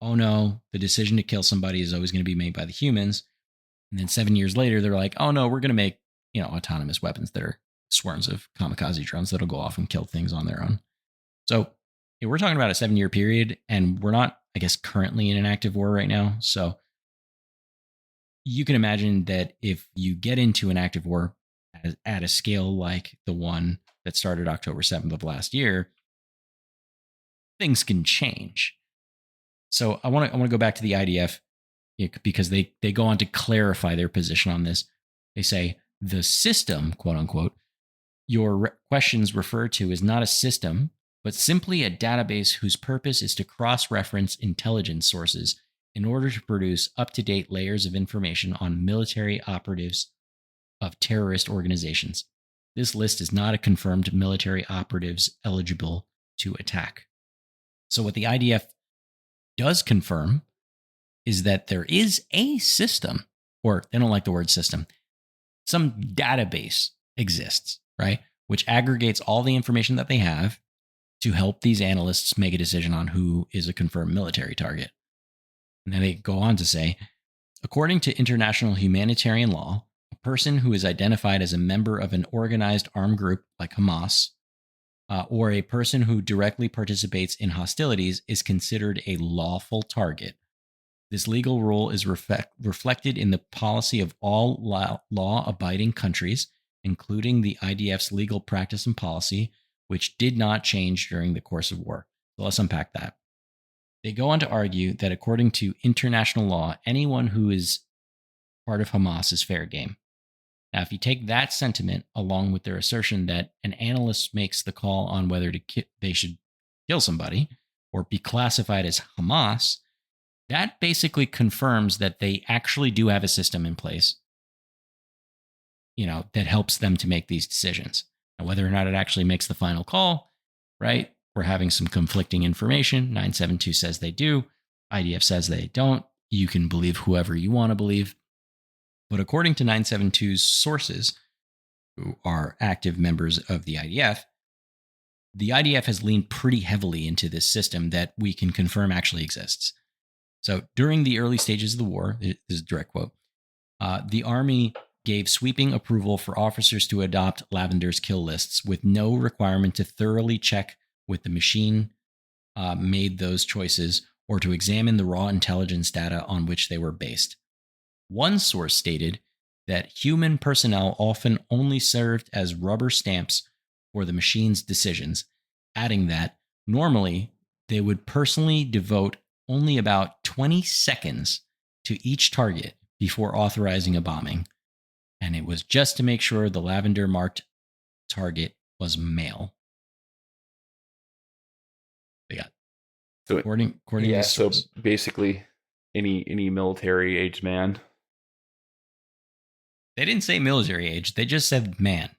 oh no, the decision to kill somebody is always going to be made by the humans. And then 7 years later, they're like, oh no, we're going to make, autonomous weapons that are swarms of kamikaze drones that'll go off and kill things on their own. So we're talking about a 7-year period, and we're not, I guess, currently in an active war right now. So you can imagine that if you get into an active war at a scale like the one that started October 7th of last year, things can change. So I want to go back to the IDF because they go on to clarify their position on this. They say the system, quote unquote, your questions refer to is not a system, but simply a database whose purpose is to cross-reference intelligence sources in order to produce up-to-date layers of information on military operatives of terrorist organizations. This list is not a confirmed military operatives eligible to attack. So what the IDF does confirm is that there is a system, or they don't like the word system, some database exists, right? Which aggregates all the information that they have to help these analysts make a decision on who is a confirmed military target. And then they go on to say, according to international humanitarian law, a person who is identified as a member of an organized armed group like Hamas, or a person who directly participates in hostilities is considered a lawful target. This legal rule is reflected in the policy of all law-abiding countries, including the IDF's legal practice and policy, which did not change during the course of war. So let's unpack that. They go on to argue that according to international law, anyone who is part of Hamas is fair game. Now, if you take that sentiment along with their assertion that an analyst makes the call on whether they should kill somebody or be classified as Hamas, that basically confirms that they actually do have a system in place, that helps them to make these decisions. Now, whether or not it actually makes the final call, right? We're having some conflicting information. 972 says they do. IDF says they don't. You can believe whoever you want to believe. But according to 972's sources, who are active members of the IDF has leaned pretty heavily into this system that we can confirm actually exists. So during the early stages of the war, this is a direct quote, the Army gave sweeping approval for officers to adopt Lavender's kill lists with no requirement to thoroughly check with the machine made those choices or to examine the raw intelligence data on which they were based. One source stated that human personnel often only served as rubber stamps for the machine's decisions, adding that normally they would personally devote only about 20 seconds to each target before authorizing a bombing. And it was just to make sure the Lavender marked target was male. They got so according to so basically any military aged man. They didn't say military age, they just said man.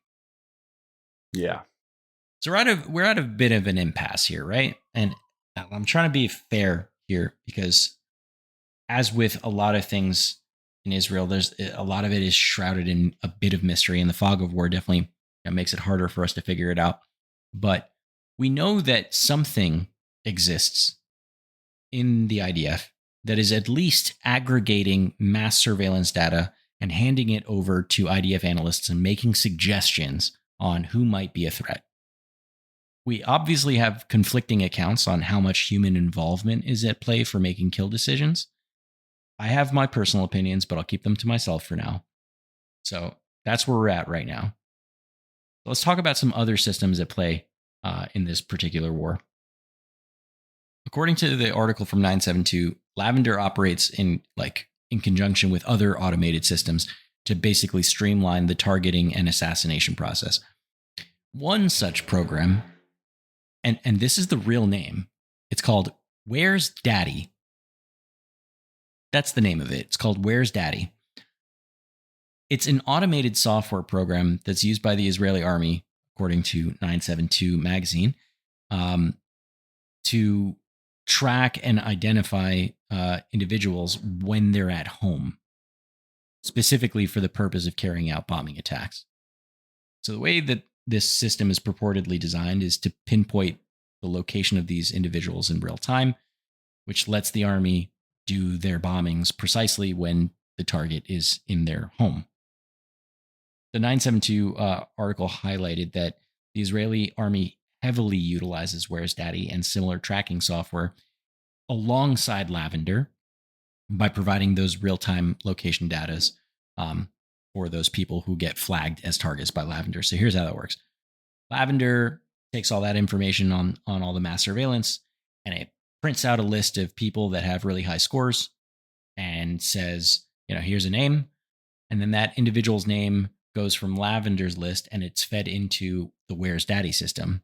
Yeah. So we're at a bit of an impasse here, right? And I'm trying to be fair here because as with a lot of things in Israel, there's a lot of it is shrouded in a bit of mystery, and the fog of war definitely makes it harder for us to figure it out. But we know that something exists in the IDF that is at least aggregating mass surveillance data and handing it over to IDF analysts and making suggestions on who might be a threat. We obviously have conflicting accounts on how much human involvement is at play for making kill decisions. I have my personal opinions, but I'll keep them to myself for now. So that's where we're at right now. Let's talk about some other systems at play in this particular war. According to the article from 972, Lavender operates in conjunction with other automated systems to basically streamline the targeting and assassination process. One such program, and this is the real name, it's called Where's Daddy? That's the name of it. It's called Where's Daddy? It's an automated software program that's used by the Israeli army, according to 972 magazine, to track and identify individuals when they're at home, specifically for the purpose of carrying out bombing attacks. So the way that this system is purportedly designed is to pinpoint the location of these individuals in real time, which lets the army do their bombings precisely when the target is in their home. The 972 article highlighted that the Israeli army heavily utilizes Where's Daddy and similar tracking software alongside Lavender by providing those real-time location data for those people who get flagged as targets by Lavender. So here's how that works. Lavender takes all that information on all the mass surveillance, and it prints out a list of people that have really high scores and says, here's a name. And then that individual's name goes from Lavender's list and it's fed into the Where's Daddy system.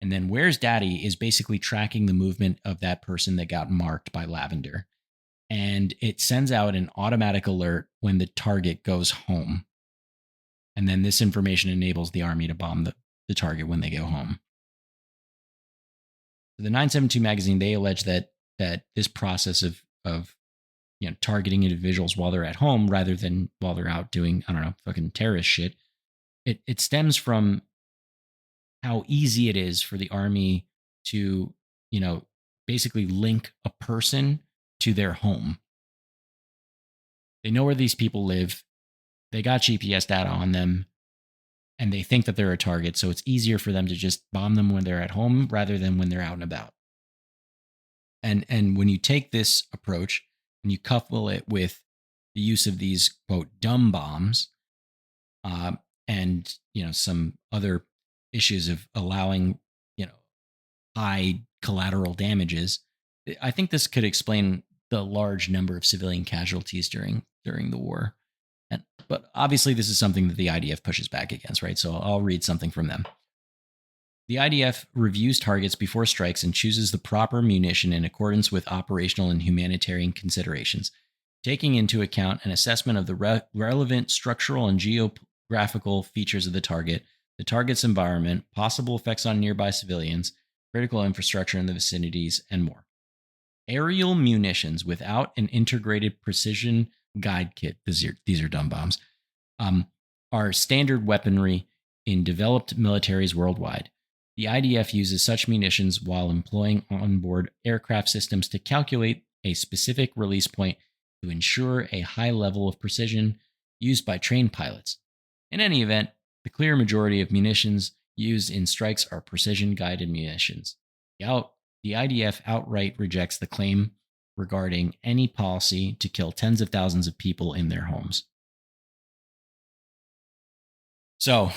And then Where's Daddy is basically tracking the movement of that person that got marked by Lavender. And it sends out an automatic alert when the target goes home. And then this information enables the army to bomb the target when they go home. The 972 magazine, they allege that this process of targeting individuals while they're at home rather than while they're out doing, fucking terrorist shit, it stems from how easy it is for the army to, basically link a person to their home. They know where these people live. They got GPS data on them, and they think that they're a target. So it's easier for them to just bomb them when they're at home rather than when they're out and about. And when you take this approach and you couple it with the use of these, quote, dumb bombs, and some other issues of allowing high collateral damages, I think this could explain the large number of civilian casualties during the war. But obviously this is something that the IDF pushes back against, right? So I'll read something from them. The IDF reviews targets before strikes and chooses the proper munition in accordance with operational and humanitarian considerations, taking into account an assessment of the relevant structural and geographical features of the target's environment, possible effects on nearby civilians, critical infrastructure in the vicinities, and more. Aerial munitions without an integrated precision guide kit, these are dumb bombs, are standard weaponry in developed militaries worldwide. The IDF uses such munitions while employing onboard aircraft systems to calculate a specific release point to ensure a high level of precision used by trained pilots. In any event, the clear majority of munitions used in strikes are precision-guided munitions. The IDF outright rejects the claim regarding any policy to kill tens of thousands of people in their homes. So,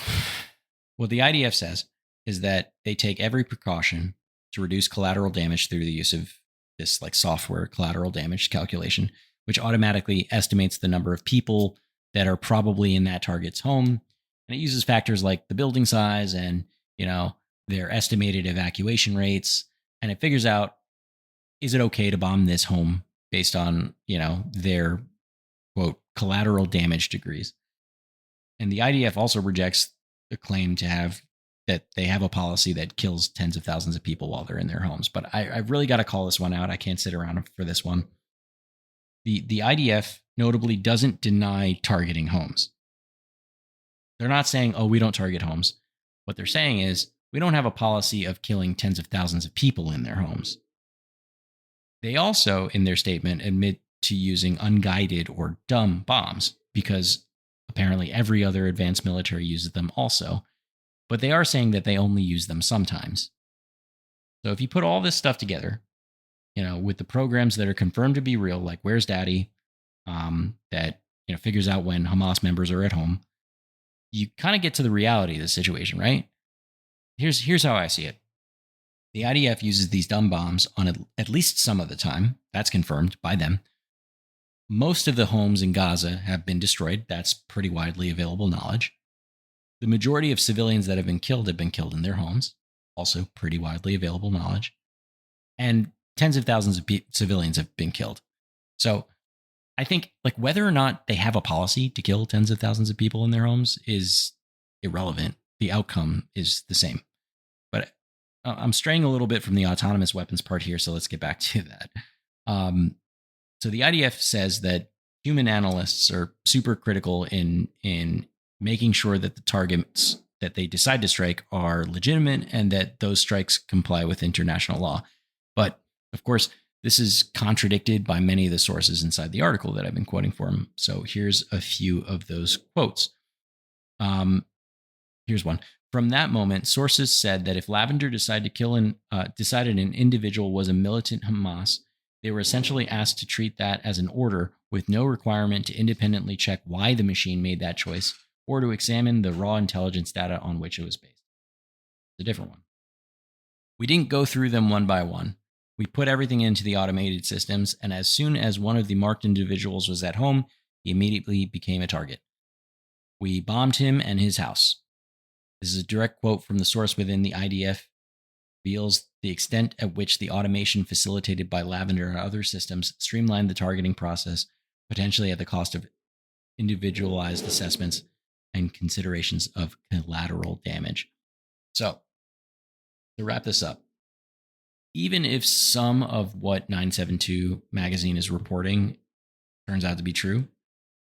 what the IDF says is that they take every precaution to reduce collateral damage through the use of this software collateral damage calculation, which automatically estimates the number of people that are probably in that target's home. And it uses factors like the building size and, their estimated evacuation rates. And it figures out, is it okay to bomb this home based on, their, quote, collateral damage degrees. And the IDF also rejects the claim that they have a policy that kills tens of thousands of people while they're in their homes. But I've really got to call this one out. I can't sit around for this one. The IDF notably doesn't deny targeting homes. They're not saying, we don't target homes. What they're saying is, we don't have a policy of killing tens of thousands of people in their homes. They also, in their statement, admit to using unguided or dumb bombs because apparently every other advanced military uses them also. But they are saying that they only use them sometimes. So if you put all this stuff together, with the programs that are confirmed to be real, like Where's Daddy, that figures out when Hamas members are at home, you kind of get to the reality of the situation, right? Here's how I see it. The IDF uses these dumb bombs on at least some of the time. That's confirmed by them. Most of the homes in Gaza have been destroyed. That's pretty widely available knowledge. The majority of civilians that have been killed in their homes. Also pretty widely available knowledge. And tens of thousands of civilians have been killed. So I think whether or not they have a policy to kill tens of thousands of people in their homes is irrelevant. The outcome is the same. But I'm straying a little bit from the autonomous weapons part here, so let's get back to that. So the IDF says that human analysts are super critical in making sure that the targets that they decide to strike are legitimate and that those strikes comply with international law. But of course, this is contradicted by many of the sources inside the article that I've been quoting from. So here's a few of those quotes. Here's one. From that moment, sources said that if Lavender decided an individual was a militant Hamas, they were essentially asked to treat that as an order with no requirement to independently check why the machine made that choice or to examine the raw intelligence data on which it was based. It's a different one. We didn't go through them one by one. We put everything into the automated systems, and as soon as one of the marked individuals was at home, he immediately became a target. We bombed him and his house. This is a direct quote from the source within the IDF, reveals the extent at which the automation facilitated by Lavender and other systems streamlined the targeting process, potentially at the cost of individualized assessments and considerations of collateral damage. So, to wrap this up, even if some of what 972 magazine is reporting turns out to be true,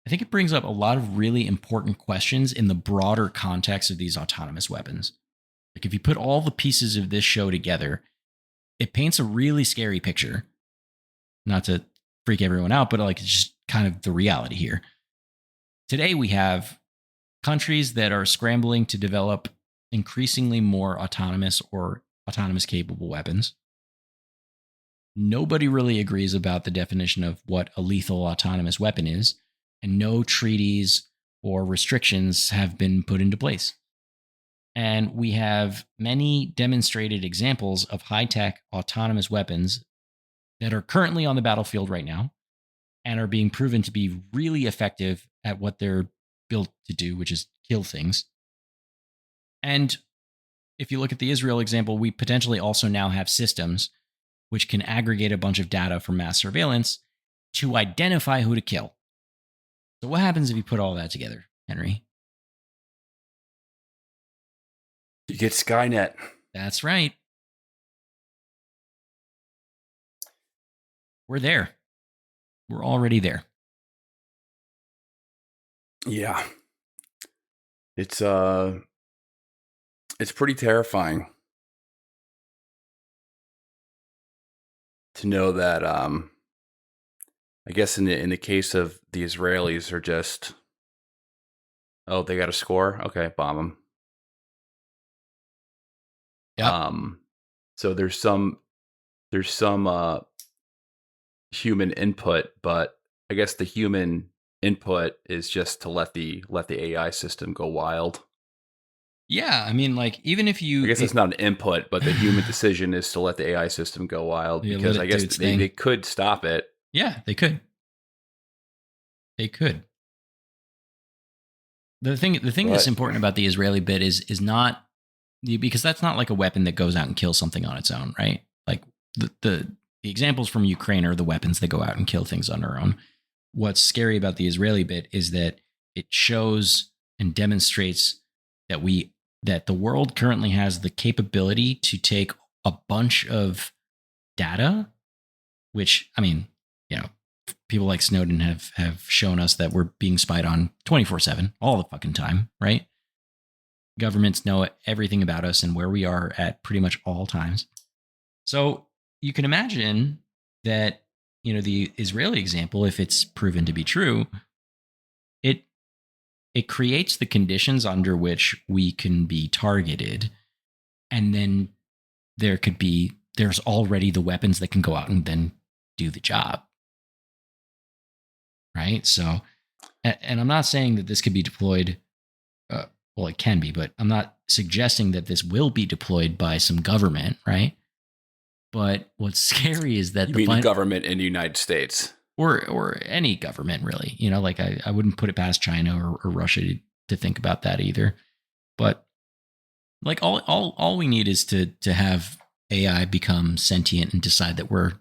I think it brings up a lot of really important questions in the broader context of these autonomous weapons. Like, if you put all the pieces of this show together, it paints a really scary picture. Not to freak everyone out, but like, it's just kind of the reality here. Today, we have countries that are scrambling to develop increasingly more autonomous or autonomous capable weapons. Nobody really agrees about the definition of what a lethal autonomous weapon is, and no treaties or restrictions have been put into place. And we have many demonstrated examples of high-tech autonomous weapons that are currently on the battlefield right now and are being proven to be really effective at what they're built to do, which is kill things. And if you look at the Israel example, we potentially also now have systems which can aggregate a bunch of data from mass surveillance to identify who to kill. So what happens if you put all that together, Henry? You get Skynet. That's right. We're there. We're already there. Yeah. It's pretty terrifying to know that I guess in the case of the Israelis are just, oh, they got a score? Okay, bomb them. Yep. So there's some human input, but I guess the human input is just to let the AI system go wild. Yeah, I mean, like, even if you... I guess it's not an input, but the human decision is to let the AI system go wild, because I guess they could stop it. Yeah, they could. They could. The thing that's important about the Israeli bit is not... because that's not like a weapon that goes out and kills something on its own, right? Like, the examples from Ukraine are the weapons that go out and kill things on their own. What's scary about the Israeli bit is that it shows and demonstrates that the world currently has the capability to take a bunch of data, which, I mean, you know, people like Snowden have shown us that we're being spied on 24/7 all the fucking time, right? Governments know everything about us and where we are at pretty much all times. So you can imagine that, you know, the Israeli example, if it's proven to be true, it creates the conditions under which we can be targeted. And then there's already the weapons that can go out and then do the job. Right? So, and I'm not saying that this could be deployed. Well, it can be, but I'm not suggesting that this will be deployed by some government, right? But what's scary is that the government in the United States, or any government, really. You know, like I wouldn't put it past China or Russia to think about that either. But like all we need is to have AI become sentient and decide that we're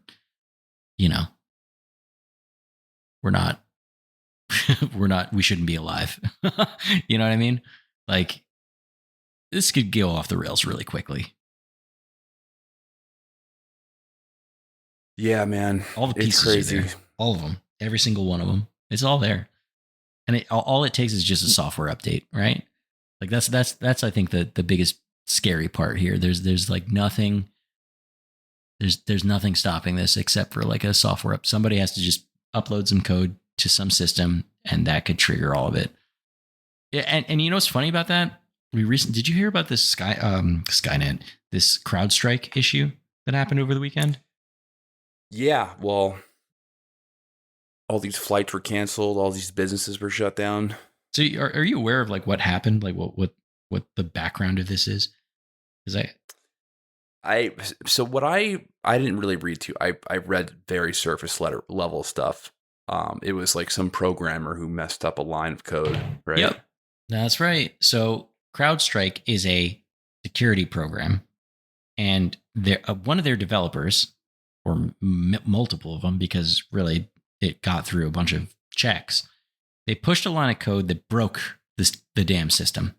not we shouldn't be alive. You know what I mean? Like, this could go off the rails really quickly. Yeah, man. All the pieces are there. All of them. Every single one of them. It's all there. And all it takes is just a software update, right? Like that's I think the biggest scary part here. There's like nothing. There's nothing stopping this except for like a software up. Somebody has to just upload some code to some system, and that could trigger all of it. Yeah, and you know what's funny about that? Did you hear about this Skynet, this CrowdStrike issue that happened over the weekend? Yeah, well, all these flights were canceled, all these businesses were shut down. So are you aware of like what happened, like what the background of this is? Because I so what I didn't really read too. I read very surface level stuff. It was like some programmer who messed up a line of code, right? Yep, that's right. So CrowdStrike is a security program, and one of their developers, or multiple of them, because really it got through a bunch of checks. They pushed a line of code that broke the damn system.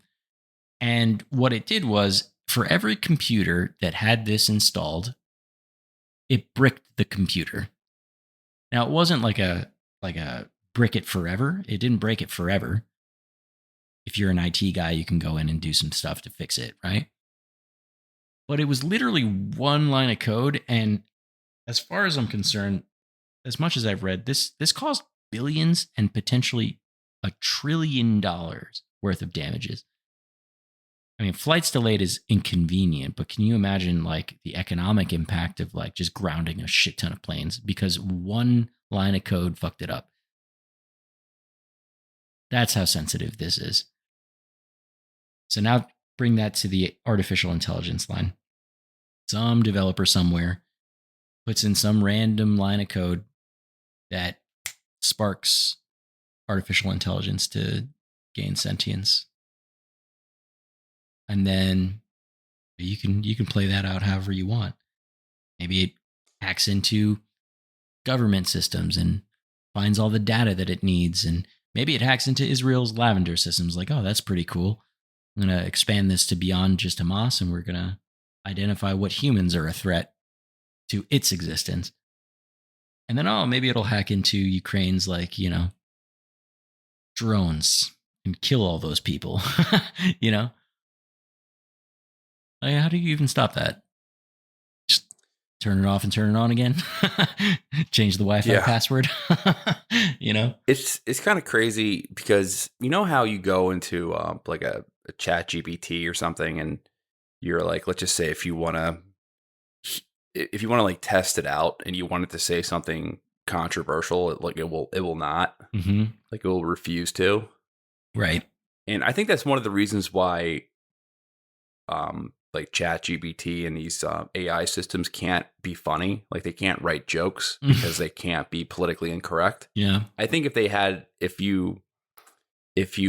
And what it did was, for every computer that had this installed, it bricked the computer. Now it wasn't like a brick it forever. It didn't break it forever. If you're an IT guy, you can go in and do some stuff to fix it, right? But it was literally one line of code, and as far as I'm concerned, as much as I've read, this caused billions and potentially $1 trillion worth of damages. I mean, flights delayed is inconvenient, but can you imagine like the economic impact of like just grounding a shit ton of planes because one line of code fucked it up? That's how sensitive this is. So now bring that to the artificial intelligence line. Some developer somewhere puts in some random line of code that sparks artificial intelligence to gain sentience. And then you can play that out however you want. Maybe it hacks into government systems and finds all the data that it needs, and maybe it hacks into Israel's lavender systems. Like, oh, that's pretty cool. I'm going to expand this to beyond just Hamas, and we're going to identify what humans are a threat to its existence. And then, oh, maybe it'll hack into Ukraine's, like, drones and kill all those people, you know? Like, how do you even stop that? Just turn it off and turn it on again? Change the Wi-Fi password? It's kind of crazy because you know how you go into like a chat GPT or something, and you're like, let's just say if you want to like test it out and you want it to say something controversial, it will not. Mm-hmm. Like it will refuse to. Right. And I think that's one of the reasons why like chat GPT and these AI systems can't be funny. Like they can't write jokes because they can't be politically incorrect. Yeah. I think if you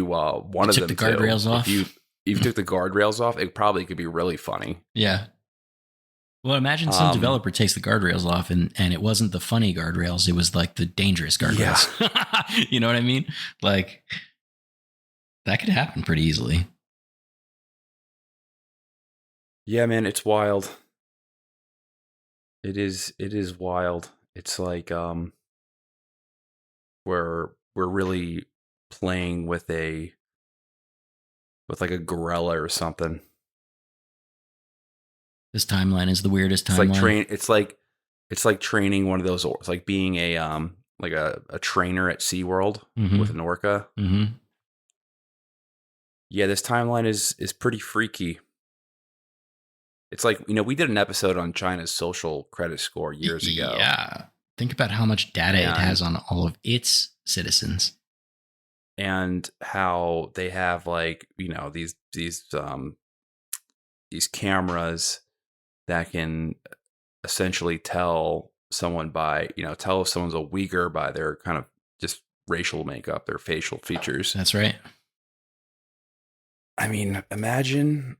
wanted them the guardrails off. If you took the guardrails off, it probably could be really funny. Yeah. Well, imagine some developer takes the guardrails off and it wasn't the funny guardrails. It was like the dangerous guardrails. Yeah. You know what I mean? Like that could happen pretty easily. Yeah, man, it's wild. It is wild. It's like we're really playing with like a gorilla or something. This timeline is the weirdest timeline. It's like training one of those. It's like being a like a trainer at SeaWorld with an orca. Mm-hmm. Yeah, this timeline is pretty freaky. It's like, we did an episode on China's social credit score years ago. Yeah. Think about how much data it has on all of its citizens. And how they have like, these cameras that can essentially tell someone tell if someone's a Uyghur by their kind of just racial makeup, their facial features. That's right. I mean, imagine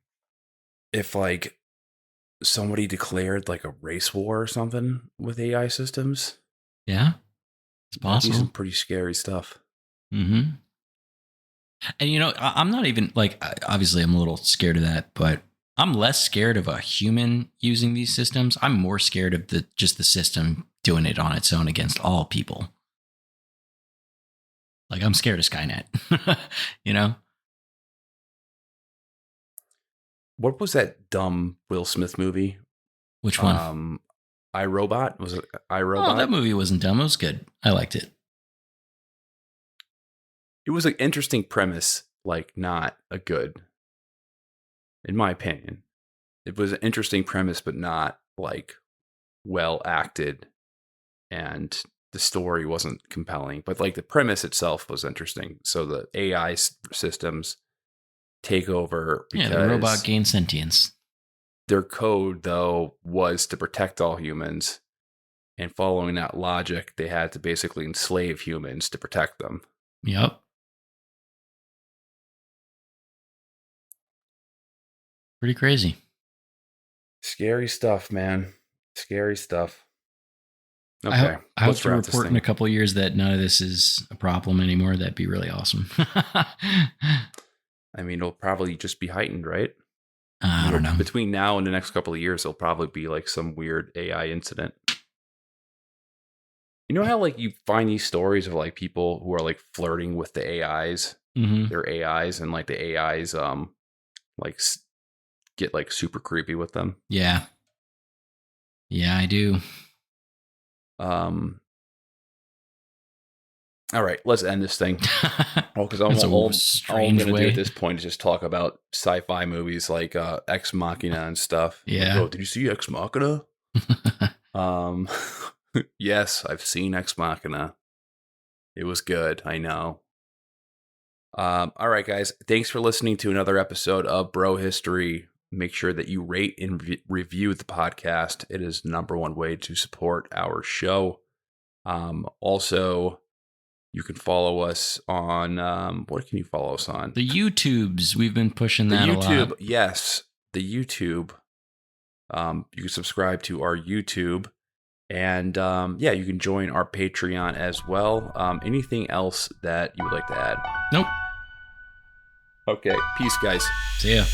if like somebody declared like a race war or something with AI systems. Yeah, it's possible. That'd be some pretty scary stuff. Mm-hmm. And I'm not even like, obviously I'm a little scared of that, but I'm less scared of a human using these systems. I'm more scared of just the system doing it on its own against all people. Like I'm scared of Skynet, What was that dumb Will Smith movie? Which one? iRobot? Was it iRobot? Oh, that movie wasn't dumb. It was good. I liked it. It was an interesting premise, like not a good in my opinion. It was an interesting premise, but not like well acted, and the story wasn't compelling. But like the premise itself was interesting. So the AI systems take over because the robot gained sentience. Their code, though, was to protect all humans. And following that logic, they had to basically enslave humans to protect them. Yep. Pretty crazy. Scary stuff, man. Scary stuff. Okay. I hope to report in a couple of years that none of this is a problem anymore. That'd be really awesome. I mean, it'll probably just be heightened, right? I don't know. Between now and the next couple of years, it'll probably be like some weird AI incident. You know how like you find these stories of like people who are like flirting with the AIs, their AIs, and like the AIs like get like super creepy with them. Yeah. Yeah, I do. All right, let's end this thing. Because all I'm going to do at this point is just talk about sci-fi movies like Ex Machina and stuff. Yeah. Like, oh, did you see Ex Machina? Yes, I've seen Ex Machina. It was good, I know. All right, guys. Thanks for listening to another episode of Bro History. Make sure that you rate and review the podcast. It is the number one way to support our show. Also, you can follow us on, what can you follow us on? The YouTubes. We've been pushing that a lot. Yes, the YouTube. You can subscribe to our YouTube. And yeah, you can join our Patreon as well. Anything else that you would like to add? Nope. Okay, peace, guys. See ya.